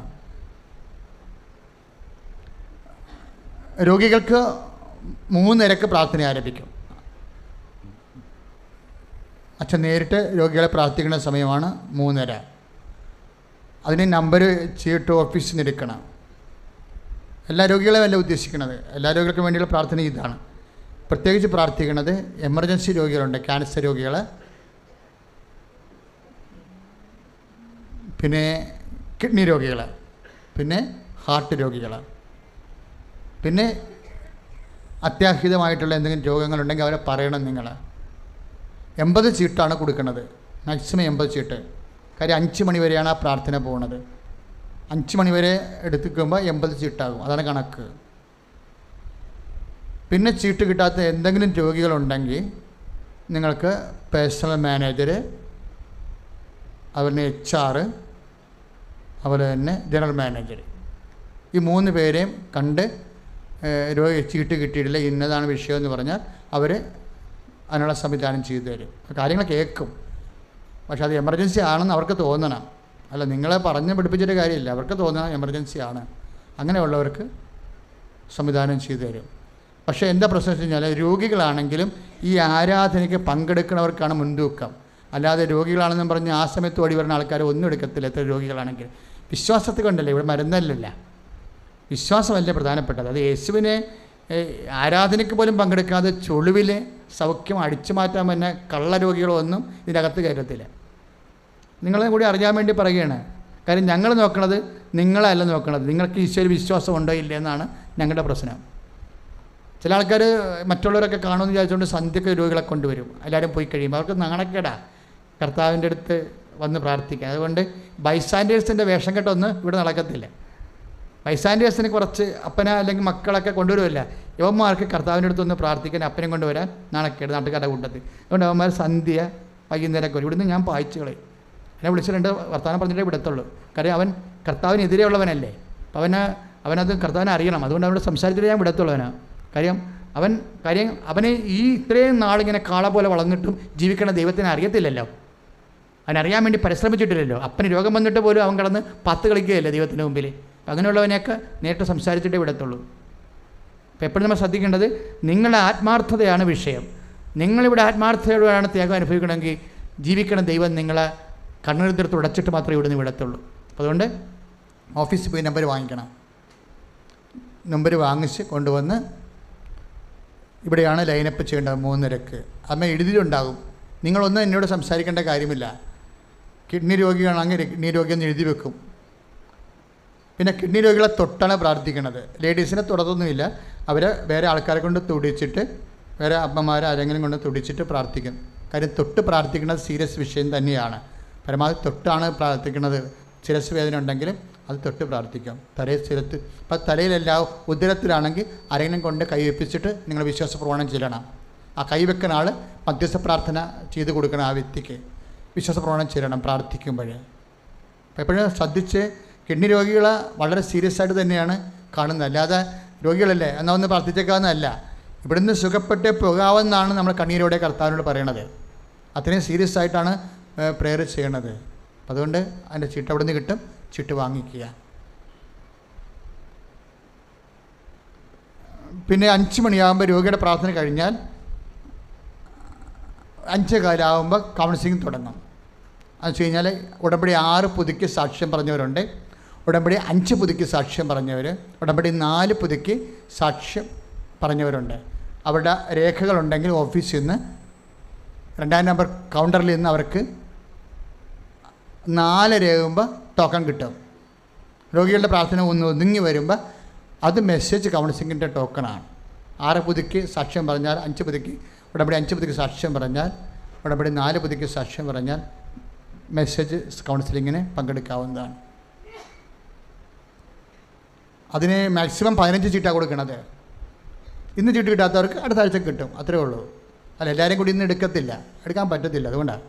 രോഗികൾക്ക് 3 നിരക്ക് പ്രാർത്ഥന ആരംഭിക്കും. അച്ഛൻ നേരിട്ട് രോഗികളെ പ്രാർത്ഥിക്കുന്ന സമയമാണ് 3:30. അതിന് നമ്പർ ചീട്ട് ഓഫീസിൽ നിന്ന് എടുക്കണം. എല്ലാ രോഗികളെയും അല്ല ഉദ്ദേശിക്കുന്നത്, എല്ലാ രോഗികൾക്കും വേണ്ടിയുള്ള പ്രാർത്ഥന ഇതാണ്. പ്രത്യേകിച്ച് പ്രാർത്ഥിക്കുന്നത് എമർജൻസി രോഗികളുണ്ട്, ക്യാൻസർ രോഗികൾ, പിന്നെ കിഡ്നി രോഗികൾ, പിന്നെ ഹാർട്ട് രോഗികൾ, പിന്നെ അത്യാഹിതമായിട്ടുള്ള എന്തെങ്കിലും രോഗങ്ങളുണ്ടെങ്കിൽ അവരെ പറയണം നിങ്ങൾ. 80 ചീട്ടാണ് കൊടുക്കുന്നത്, മാക്സിമം 80 ചീട്ട്. കാര്യം 5 മണി വരെയാണ് ആ പ്രാർത്ഥന പോകുന്നത്. 5 മണി വരെ എടുത്തിക്കുമ്പോൾ 80 ചീട്ടാകും, അതാണ് കണക്ക്. പിന്നെ ചീട്ട് കിട്ടാത്ത എന്തെങ്കിലും രോഗികളുണ്ടെങ്കിൽ നിങ്ങൾക്ക് പേഴ്സണൽ മാനേജർ, അതുപോലെ HR, അതുപോലെ തന്നെ ജനറൽ മാനേജർ, ഈ 3 പേരെയും കണ്ട് രോഗി ചീട്ട് കിട്ടിയിട്ടില്ല, ഇന്നതാണ് വിഷയമെന്ന് പറഞ്ഞാൽ അവർ അതിനുള്ള സംവിധാനം ചെയ്തു തരും. കാര്യങ്ങൾ കേൾക്കും. പക്ഷെ അത് എമർജൻസി ആണെന്ന് അവർക്ക് തോന്നണം. അല്ല, നിങ്ങളെ പറഞ്ഞ് പഠിപ്പിച്ചിട്ട് കാര്യമില്ല, അവർക്ക് തോന്നണം എമർജൻസി ആണ്. അങ്ങനെയുള്ളവർക്ക് സംവിധാനം ചെയ്തു തരും. പക്ഷേ എന്താ പ്രശ്നം വെച്ച് കഴിഞ്ഞാൽ, രോഗികളാണെങ്കിലും ഈ ആരാധനയ്ക്ക് പങ്കെടുക്കുന്നവർക്കാണ് മുൻതൂക്കം. അല്ലാതെ രോഗികളാണെന്നും പറഞ്ഞ് ആ സമയത്ത് ഓടി വരുന്ന ആൾക്കാർ ഒന്നും എടുക്കത്തില്ല. എത്ര രോഗികളാണെങ്കിൽ വിശ്വാസത്തിൽ കൊണ്ടല്ലേ, ഇവിടെ മരുന്നല്ലല്ല, വിശ്വാസമല്ലേ പ്രധാനപ്പെട്ടത്. അത് യേശുവിനെ ആരാധനയ്ക്ക് പോലും പങ്കെടുക്കാതെ ചൊളിവിൽ സൗഖ്യം അടിച്ചു മാറ്റാൻ തന്നെ കള്ളരോഗികളൊന്നും ഇതിനകത്ത് കയറ്റത്തില്ല. നിങ്ങളെ കൂടി അറിയാൻ വേണ്ടി പറയുകയാണ്. കാര്യം ഞങ്ങൾ നോക്കണത് നിങ്ങളല്ല നോക്കണത്, നിങ്ങൾക്ക് ഈശ്വര വിശ്വാസം ഉണ്ടോ ഇല്ല എന്നാണ് ഞങ്ങളുടെ പ്രശ്നം. ചില ആൾക്കാർ മറ്റുള്ളവരൊക്കെ കാണുമെന്ന് വിചാരിച്ചുകൊണ്ട് സന്ധ്യക്ക് രോഗികളെ കൊണ്ടുവരും. എല്ലാവരും പോയി കഴിയുമ്പോൾ അവർക്ക് നാണക്കേടാ കർത്താവിൻ്റെ അടുത്ത് വന്ന് പ്രാർത്ഥിക്കുക. അതുകൊണ്ട് ബൈസ്റ്റാൻഡേഴ്സിൻ്റെ വേഷം കെട്ടൊന്നും ഇവിടെ നടക്കത്തില്ല. ബൈസ്റ്റാൻഡേഴ്സിന് കുറച്ച് അപ്പന അല്ലെങ്കിൽ മക്കളൊക്കെ കൊണ്ടുവരുമല്ല, യവന്മാർക്ക് കർത്താവിൻ്റെ അടുത്ത് ഒന്ന് പ്രാർത്ഥിക്കാൻ അപ്പനെ കൊണ്ടുവരാൻ നാണക്കേട് നാട്ടുകാരുടെ കൂട്ടത്തിൽ. അതുകൊണ്ട് അവന്മാർ സന്ധ്യ വൈകുന്നേരമൊക്കെ വരും. ഇവിടുന്ന് ഞാൻ പായിച്ചു കളയും. എന്നെ വിളിച്ച് 2 വർത്തമാനം പറഞ്ഞിട്ടേ വിടത്തുള്ളൂ. കാര്യം അവൻ കർത്താവിനെതിരെയുള്ളവനല്ലേ. അപ്പോൾ അവനത് കർത്താവിനെ അറിയണം. അതുകൊണ്ട് അവനോട് സംസാരിച്ചിട്ട് ഞാൻ വിടത്തുള്ളവനാണ്. അവന് ഈ ഇത്രയും നാളിങ്ങനെ കാള പോലെ വളർന്നിട്ടും ജീവിക്കണ ദൈവത്തിനെ അറിയത്തില്ലല്ലോ. അവനറിയാൻ വേണ്ടി പരിശ്രമിച്ചിട്ടില്ലല്ലോ. അപ്പന് രോഗം വന്നിട്ട് പോലും അവൻ കിടന്ന് പത്ത് കളിക്കുകയല്ലേ ദൈവത്തിൻ്റെ മുമ്പിൽ. അപ്പം അങ്ങനെയുള്ളവനെയൊക്കെ നേരിട്ട് സംസാരിച്ചിട്ടേ വിടത്തുള്ളൂ. അപ്പോൾ എപ്പോഴും നമ്മൾ ശ്രദ്ധിക്കേണ്ടത് നിങ്ങളുടെ ആത്മാർത്ഥതയാണ് വിഷയം. നിങ്ങളിവിടെ ആത്മാർത്ഥതയോടെയാണ് ത്യാഗം അനുഭവിക്കണമെങ്കിൽ ജീവിക്കണം ദൈവം നിങ്ങളെ കണ്ണെടുത്ത് ഉടച്ചിട്ട് മാത്രമേ ഇവിടുന്ന് വിടത്തുള്ളൂ. അതുകൊണ്ട് ഓഫീസിൽ പോയി നമ്പർ വാങ്ങിക്കണം. നമ്പർ വാങ്ങിച്ച് കൊണ്ടുവന്ന് ഇവിടെയാണ് ലൈനപ്പ് ചെയ്യേണ്ടത് 3:30. അമ്മ എഴുതിയിട്ടുണ്ടാകും. നിങ്ങളൊന്നും എന്നോട് സംസാരിക്കേണ്ട കാര്യമില്ല. കിഡ്നി രോഗികളാണെങ്കിൽ കിഡ്നി രോഗിയെന്ന് എഴുതി വെക്കും. പിന്നെ കിഡ്നി രോഗികളെ തൊട്ടാണ് പ്രാർത്ഥിക്കുന്നത്. ലേഡീസിനെ തൊടത്തൊന്നുമില്ല. അവരെ വേറെ ആൾക്കാരെ കൊണ്ട് തുടിച്ചിട്ട്, വേറെ അമ്മമാരെ ആരെങ്കിലും കൊണ്ട് തുടിച്ചിട്ട് പ്രാർത്ഥിക്കും. കാര്യം തൊട്ട് പ്രാർത്ഥിക്കുന്നത് സീരിയസ് വിഷയം തന്നെയാണ്. പരമാവധി തൊട്ടാണ് പ്രാർത്ഥിക്കുന്നത്. ശിരസ് വേദന ഉണ്ടെങ്കിലും അത് തൊട്ട് പ്രാർത്ഥിക്കാം. ശിരത്ത് ഇപ്പം തലയിലെല്ലാം ഉദരത്തിലാണെങ്കിൽ ആരെങ്കിലും കൊണ്ട് കൈവെപ്പിച്ചിട്ട് നിങ്ങൾ വിശ്വാസ പ്രമാണം ചെല്ലണം. ആ കൈവെക്കുന്ന ആൾ മധ്യസ്ഥ പ്രാർത്ഥന ചെയ്ത് കൊടുക്കണം. ആ വ്യക്തിക്ക് വിശ്വാസ പ്രമാണം ചെല്ലണം പ്രാർത്ഥിക്കുമ്പോൾ. അപ്പോൾ എപ്പോഴും ശ്രദ്ധിച്ച് കിഡ്നി രോഗികളെ വളരെ സീരിയസ് ആയിട്ട് തന്നെയാണ് കാണുന്നത്. അല്ലാതെ രോഗികളല്ലേ എന്നാൽ ഒന്ന് പ്രാർത്ഥിച്ചേക്കാവുന്നതല്ല. ഇവിടുന്ന് സുഖപ്പെട്ടേ പോകാമെന്നാണ് നമ്മൾ കണ്ണീരോടെ കർത്താവിനോട് പറയണത്. അത്രയും സീരിയസ് ആയിട്ടാണ് പ്രെയർ ചെയ്യണത്. അതുകൊണ്ട് അതിൻ്റെ ചീട്ട് അവിടെ നിന്ന് കിട്ടും. ചീട്ട് വാങ്ങിക്കുക. പിന്നെ 5 മണിയാകുമ്പോൾ രോഗിയുടെ പ്രാർത്ഥന കഴിഞ്ഞാൽ 5:15 കൗൺസിലിംഗ് തുടങ്ങും. അത് വെച്ച് കഴിഞ്ഞാൽ ഉടമ്പടി 6 പുതുക്കി സാക്ഷ്യം പറഞ്ഞവരുണ്ട്. ഉടമ്പടി 5 പുതുക്കി സാക്ഷ്യം പറഞ്ഞവർ, ഉടമ്പടി 4 പുതുക്കി സാക്ഷ്യം പറഞ്ഞവരുണ്ട്. അവരുടെ രേഖകളുണ്ടെങ്കിൽ ഓഫീസിൽ നിന്ന് 2ാം നമ്പർ കൗണ്ടറിൽ നിന്ന് അവർക്ക് 4 രേഖുമ്പോൾ ടോക്കൺ കിട്ടും. രോഗികളുടെ പ്രാർത്ഥന ഒതുങ്ങി വരുമ്പോൾ അത് മെസ്സേജ് കൗൺസിലിങ്ങിൻ്റെ ടോക്കണാണ്. 6 പുതുക്കി സാക്ഷ്യം പറഞ്ഞാൽ 5 പുതുക്കി, ഉടമ്പടി 5 പുതുക്കി സാക്ഷ്യം പറഞ്ഞാൽ, ഉടമ്പടി 4 പുതുക്കി സാക്ഷ്യം പറഞ്ഞാൽ മെസ്സേജ് കൗൺസിലിങ്ങിന് പങ്കെടുക്കാവുന്നതാണ്. അതിന് മാക്സിമം 15 ചീട്ടാണ് കൊടുക്കണത്. ഇന്ന് ചീട്ട് കിട്ടാത്തവർക്ക് അടുത്ത ആഴ്ച കിട്ടും. അത്രേ ഉള്ളൂ. അല്ല, എല്ലാവരും കൂടി ഇന്ന് എടുക്കാൻ പറ്റത്തില്ല. അതുകൊണ്ടാണ്.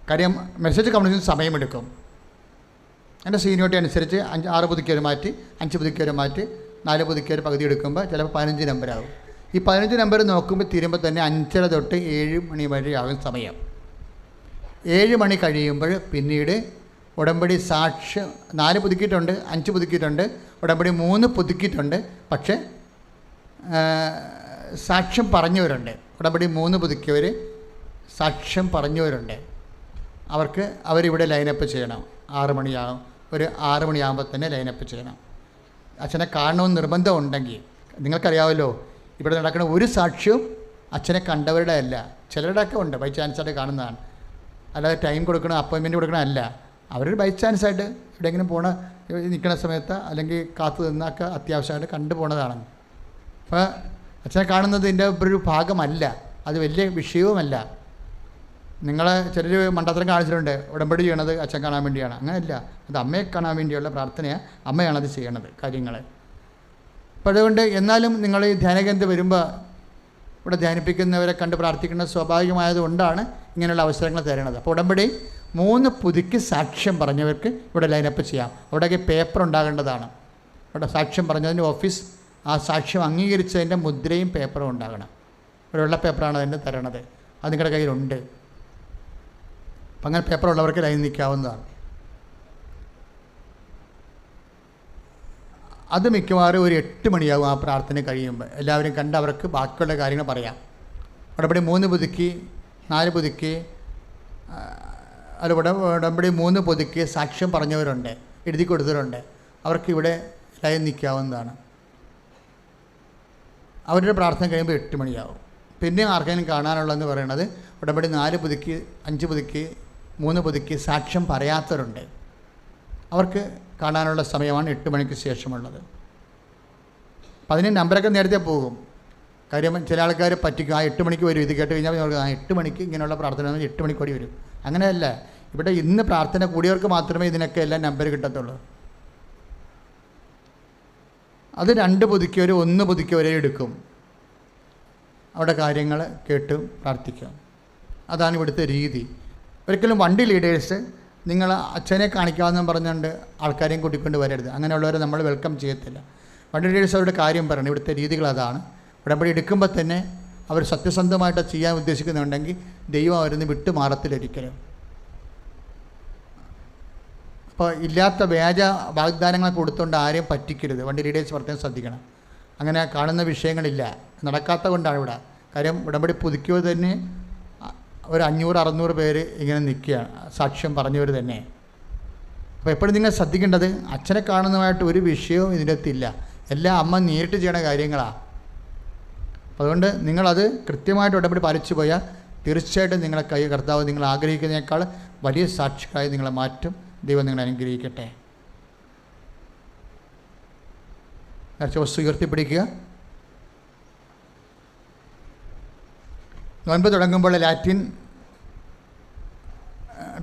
കാര്യം മെസ്സേജ് കൗൺസിലിംഗ് സമയമെടുക്കും. എൻ്റെ സീനിയോറിറ്റി അനുസരിച്ച് 6 പുതുക്കിയവർ മാറ്റി, 5 പുതുക്കിയവർ മാറ്റി, 4 പുതുക്കിയവർ പകുതി എടുക്കുമ്പോൾ ചിലപ്പോൾ 15 നമ്പറാകും. ഈ 15 നമ്പർ നോക്കുമ്പോൾ തീരുമ്പോൾ തന്നെ 5:30 തൊട്ട് 7 മണി വരെ ആകും സമയം. 7 മണി കഴിയുമ്പോൾ പിന്നീട് ഉടമ്പടി സാക്ഷ്യം 4 പുതുക്കിയിട്ടുണ്ട്, 5 പുതുക്കിയിട്ടുണ്ട്, ഉടമ്പടി 3 പുതുക്കിയിട്ടുണ്ട്. പക്ഷേ സാക്ഷ്യം പറഞ്ഞവരുണ്ട്. ഉടമ്പടി 3 പുതുക്കിയവർ സാക്ഷ്യം പറഞ്ഞവരുണ്ട്. അവരിവിടെ ലൈനപ്പ് ചെയ്യണം. 6 മണിയാകും. ഒരു 6 മണിയാകുമ്പോൾ തന്നെ ലൈനപ്പ് ചെയ്യണം. അച്ഛനെ കാണണമെന്ന് നിർബന്ധം ഉണ്ടെങ്കിൽ, നിങ്ങൾക്കറിയാമല്ലോ ഇവിടെ നടക്കുന്ന ഒരു സാക്ഷ്യവും അച്ഛനെ കണ്ടവരുടെ അല്ല. ചിലരുടെയൊക്കെ ഉണ്ട്, ബൈ ചാൻസായിട്ട് കാണുന്നതാണ്. അല്ലാതെ ടൈം കൊടുക്കണം, അപ്പോയിൻമെൻറ്റ് കൊടുക്കണം അല്ല. അവരൊരു ബൈ ചാൻസായിട്ട് എവിടെയെങ്കിലും നിൽക്കുന്ന സമയത്ത് അല്ലെങ്കിൽ കാത്തു നിന്നൊക്കെ അത്യാവശ്യമായിട്ട് കണ്ടു പോണതാണ്. അപ്പോൾ അച്ഛനെ കാണുന്നത് ഇതിൻ്റെ ഒരു ഭാഗമല്ല, അത് വലിയ വിഷയവുമല്ല. നിങ്ങളെ ചിലർ മണ്ടത്തരം കാണിച്ചിട്ടുണ്ട്, ഉടമ്പടി ചെയ്യണത് അച്ഛൻ കാണാൻ വേണ്ടിയാണ്. അങ്ങനെയല്ല, അത് അമ്മയെ കാണാൻ വേണ്ടിയുള്ള പ്രാർത്ഥനയാണ്. അമ്മയാണത് ചെയ്യണത് കാര്യങ്ങൾ. അപ്പോൾ അതുകൊണ്ട് എന്നാലും നിങ്ങൾ ഈ ധ്യാനകേന്ദ്രം വരുമ്പോൾ ഇവിടെ ധ്യാനിപ്പിക്കുന്നവരെ കണ്ട് പ്രാർത്ഥിക്കുന്നത് സ്വാഭാവികമായത് കൊണ്ടാണ് ഇങ്ങനെയുള്ള അവസരങ്ങൾ തരണത്. അപ്പോൾ ഉടമ്പടി 3 പുതുക്കി സാക്ഷ്യം പറഞ്ഞവർക്ക് ഇവിടെ ലൈനപ്പ് ചെയ്യാം. അവിടെയൊക്കെ പേപ്പർ ഉണ്ടാകേണ്ടതാണ്. അവിടെ സാക്ഷ്യം പറഞ്ഞതിൻ്റെ ഓഫീസ് ആ സാക്ഷ്യം അംഗീകരിച്ചതിൻ്റെ മുദ്രയും പേപ്പറും ഉണ്ടാകണം. ഒരു വെള്ള പേപ്പറാണ് അതിൻ്റെ തരണത്. അത് നിങ്ങളുടെ കയ്യിലുണ്ട്. അപ്പം അങ്ങനെ പേപ്പറുള്ളവർക്ക് ലൈൻ നിൽക്കാവുന്നതാണ്. അത് മിക്കവാറും ഒരു 8 മണിയാകും ആ പ്രാർത്ഥന കഴിയുമ്പോൾ. എല്ലാവരും കണ്ട് അവർക്ക് ബാക്കിയുള്ള കാര്യങ്ങൾ പറയാം. ഉടമ്പടി 3 പുതുക്കി 4 പുതുക്കി ഉടമ്പടി 3 പുതുക്കി സാക്ഷ്യം പറഞ്ഞവരുണ്ട്, എഴുതി കൊടുത്തവരുണ്ട്. അവർക്ക് ഇവിടെ ലൈൻ നിൽക്കാവുന്നതാണ്. അവരുടെ പ്രാർത്ഥന കഴിയുമ്പോൾ 8 മണിയാവും. പിന്നെ ആർക്കെങ്കിലും കാണാനുള്ളതെന്ന് പറയുന്നത് ഉടമ്പടി 4 പുതുക്കി 5 പുതുക്കി 3 പുതുക്കി സാക്ഷ്യം പറയാത്തവരുണ്ട്. അവർക്ക് കാണാനുള്ള സമയമാണ് 8 മണിക്ക് ശേഷമുള്ളത്. അപ്പം അതിന് നമ്പറൊക്കെ നേരത്തെ പോകും. കാര്യം ചില ആൾക്കാർ പറ്റിക്കും. ആ 8 മണിക്ക് വരും, ഇത് കേട്ട് കഴിഞ്ഞാൽ 8 മണിക്ക് ഇങ്ങനെയുള്ള പ്രാർത്ഥന 8 മണിക്ക് ഓടി വരും. അങ്ങനെയല്ല. ഇവിടെ ഇന്ന് പ്രാർത്ഥന കൂടിയവർക്ക് മാത്രമേ ഇതിനൊക്കെ എല്ലാം നമ്പർ കിട്ടത്തുള്ളൂ. അത് 2 പുതുക്കിയവർ 1 പുതുക്കിയവരെ എടുക്കും. അവിടെ കാര്യങ്ങൾ കേട്ട് പ്രാർത്ഥിക്കാം. അതാണ് ഇവിടുത്തെ രീതി. ഒരിക്കലും വണ്ടി ലീഡേഴ്സ് നിങ്ങൾ അച്ഛനെ കാണിക്കാമെന്നും പറഞ്ഞുകൊണ്ട് ആൾക്കാരെയും കൂട്ടിക്കൊണ്ട് വരരുത്. അങ്ങനെയുള്ളവരെ നമ്മൾ വെൽക്കം ചെയ്യത്തില്ല. വണ്ടി ലീഡേഴ്സ് അവരുടെ കാര്യം പറയണം. ഇവിടുത്തെ രീതികൾ അതാണ്. ഉടമ്പടി എടുക്കുമ്പോൾ തന്നെ അവർ സത്യസന്ധമായിട്ട് ചെയ്യാൻ ഉദ്ദേശിക്കുന്നുണ്ടെങ്കിൽ ദൈവം അവരിന്ന് വിട്ടു മാറത്തിലൊരിക്കലും. അപ്പോൾ ഇല്ലാത്ത വ്യാജ വാഗ്ദാനങ്ങൾ കൊടുത്തുകൊണ്ട് ആരെയും പറ്റിക്കരുത്. വണ്ടി ലീഡേഴ്സ് പ്രത്യേകം ശ്രദ്ധിക്കണം. അങ്ങനെ കാണുന്ന വിഷയങ്ങളില്ല, നടക്കാത്ത കൊണ്ടാണ് ഇവിടെ. കാര്യം ഉടമ്പടി പുതുക്കിയത് തന്നെ ഒരു 500-600 പേര് ഇങ്ങനെ നിൽക്കുകയാണ്, സാക്ഷ്യം പറഞ്ഞവർ തന്നെ. അപ്പോൾ എപ്പോഴും നിങ്ങൾ ശ്രദ്ധിക്കേണ്ടത് അച്ഛനെ കാണുന്നതായിട്ട് ഒരു വിഷയവും ഇതിൻ്റെ അകത്തില്ല. എല്ലാം അമ്മ നേരിട്ട് ചെയ്യണ കാര്യങ്ങളാണ്. അതുകൊണ്ട് നിങ്ങളത് കൃത്യമായിട്ട് ഉടമ്പടി പാലിച്ചു പോയാൽ തീർച്ചയായിട്ടും നിങ്ങളെ കർത്താവ് നിങ്ങൾ ആഗ്രഹിക്കുന്നതിനേക്കാൾ വലിയ സാക്ഷികളായി നിങ്ങളെ മാറ്റും. ദൈവം നിങ്ങളെ അനുഗ്രഹിക്കട്ടെ. വസ്തു ഉയർത്തിപ്പിടിക്കുക. നോൻപ് തുടങ്ങുമ്പോൾ ലാറ്റിൻ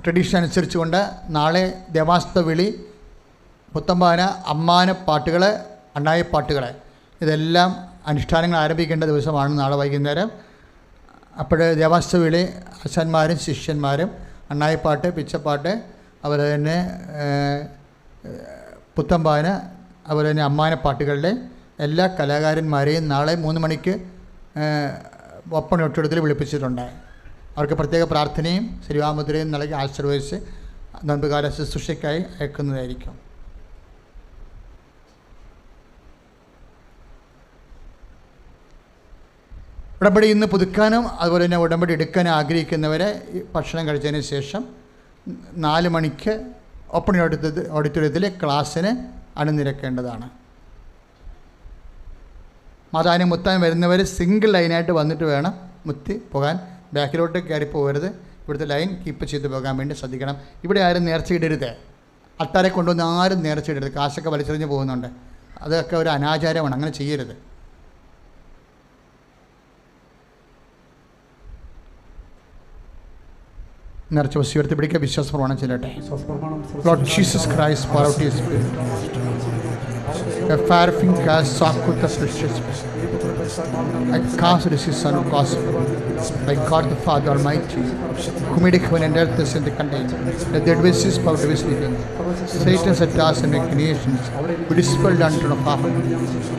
ട്രഡീഷൻ അനുസരിച്ചുകൊണ്ട് നാളെ ദേവാസ്ത വിളി, പുത്തമ്പാന, അമ്മാന പാട്ടുകൾ, അണ്ണായിപ്പാട്ടുകൾ, ഇതെല്ലാം അനുഷ്ഠാനങ്ങൾ ആരംഭിക്കേണ്ട ദിവസമാണ് നാളെ വൈകുന്നേരം. അപ്പോൾ ദേവാസ്ത വിളി അച്ഛന്മാരും ശിഷ്യന്മാരും, അണ്ണായിപ്പാട്ട്, പിച്ചപ്പാട്ട്, അതുപോലെ തന്നെ പുത്തമ്പാന, അതുപോലെ തന്നെ അമ്മാനപ്പാട്ടുകളുടെ എല്ലാ കലാകാരന്മാരെയും നാളെ 3 മണിക്ക് ഒപ്പണ ഒട്ടിടത്തിൽ വിളിപ്പിച്ചിട്ടുണ്ട്. അവർക്ക് പ്രത്യേക പ്രാർത്ഥനയും ശ്രീവാമുദ്രയും നൽകി ആശീർവദിച്ച് നോൻപുകാല ശുശ്രൂഷയ്ക്കായി അയക്കുന്നതായിരിക്കും. ഉടമ്പടി ഇന്ന് പുതുക്കാനും അതുപോലെ തന്നെ ഉടമ്പടി എടുക്കാനും ആഗ്രഹിക്കുന്നവരെ ഭക്ഷണം കഴിച്ചതിന് ശേഷം 4 മണിക്ക് ഓപ്പൺ ഓഡിറ്റോറിയത്തിൽ ക്ലാസ്സിന് അണിനിരക്കേണ്ടതാണ്. മാതാവിനെ മുത്താൻ വരുന്നവർ സിംഗിൾ ലൈനായിട്ട് വന്നിട്ട് വേണം മുത്തി പോകാൻ. ബാക്കിലോട്ട് കയറി പോകരുത്. ഇവിടുത്തെ ലൈൻ കീപ്പ് ചെയ്ത് പോകാൻ വേണ്ടി ശ്രദ്ധിക്കണം. ഇവിടെ ആരും നേർച്ചയിടരുത്. അൾത്താരെ കൊണ്ടുവന്ന് ആരും നേർച്ചയിടരുത്. കാശൊക്കെ വലിച്ചെറിഞ്ഞ് പോകുന്നുണ്ട്. അതൊക്കെ ഒരു അനാചാരമാണ്. അങ്ങനെ ചെയ്യരുത്. നേർച്ച വസ്തു ഉയർത്തിപ്പിടിക്കുക. വിശ്വാസ പ്രമാണം ചെല്ലട്ടെ. Lord Jesus Christ, pour out your spirit. A fire finger socket the precious. I cast this is son of gospel by God the Father Almighty, who made heaven and earth is in the contain. Let the adversaries power to be sleeping. Satan's attacks and machinations be dispelled unto the Father.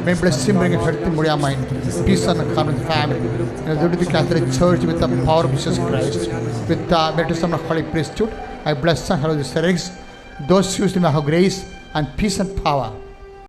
May blessing bring a healthy Muria mind, peace and common family, and the the Catholic Church with the power of Jesus Christ, with the baptism of Holy Priesthood. I bless and hallow the series, those who still have grace and peace and power.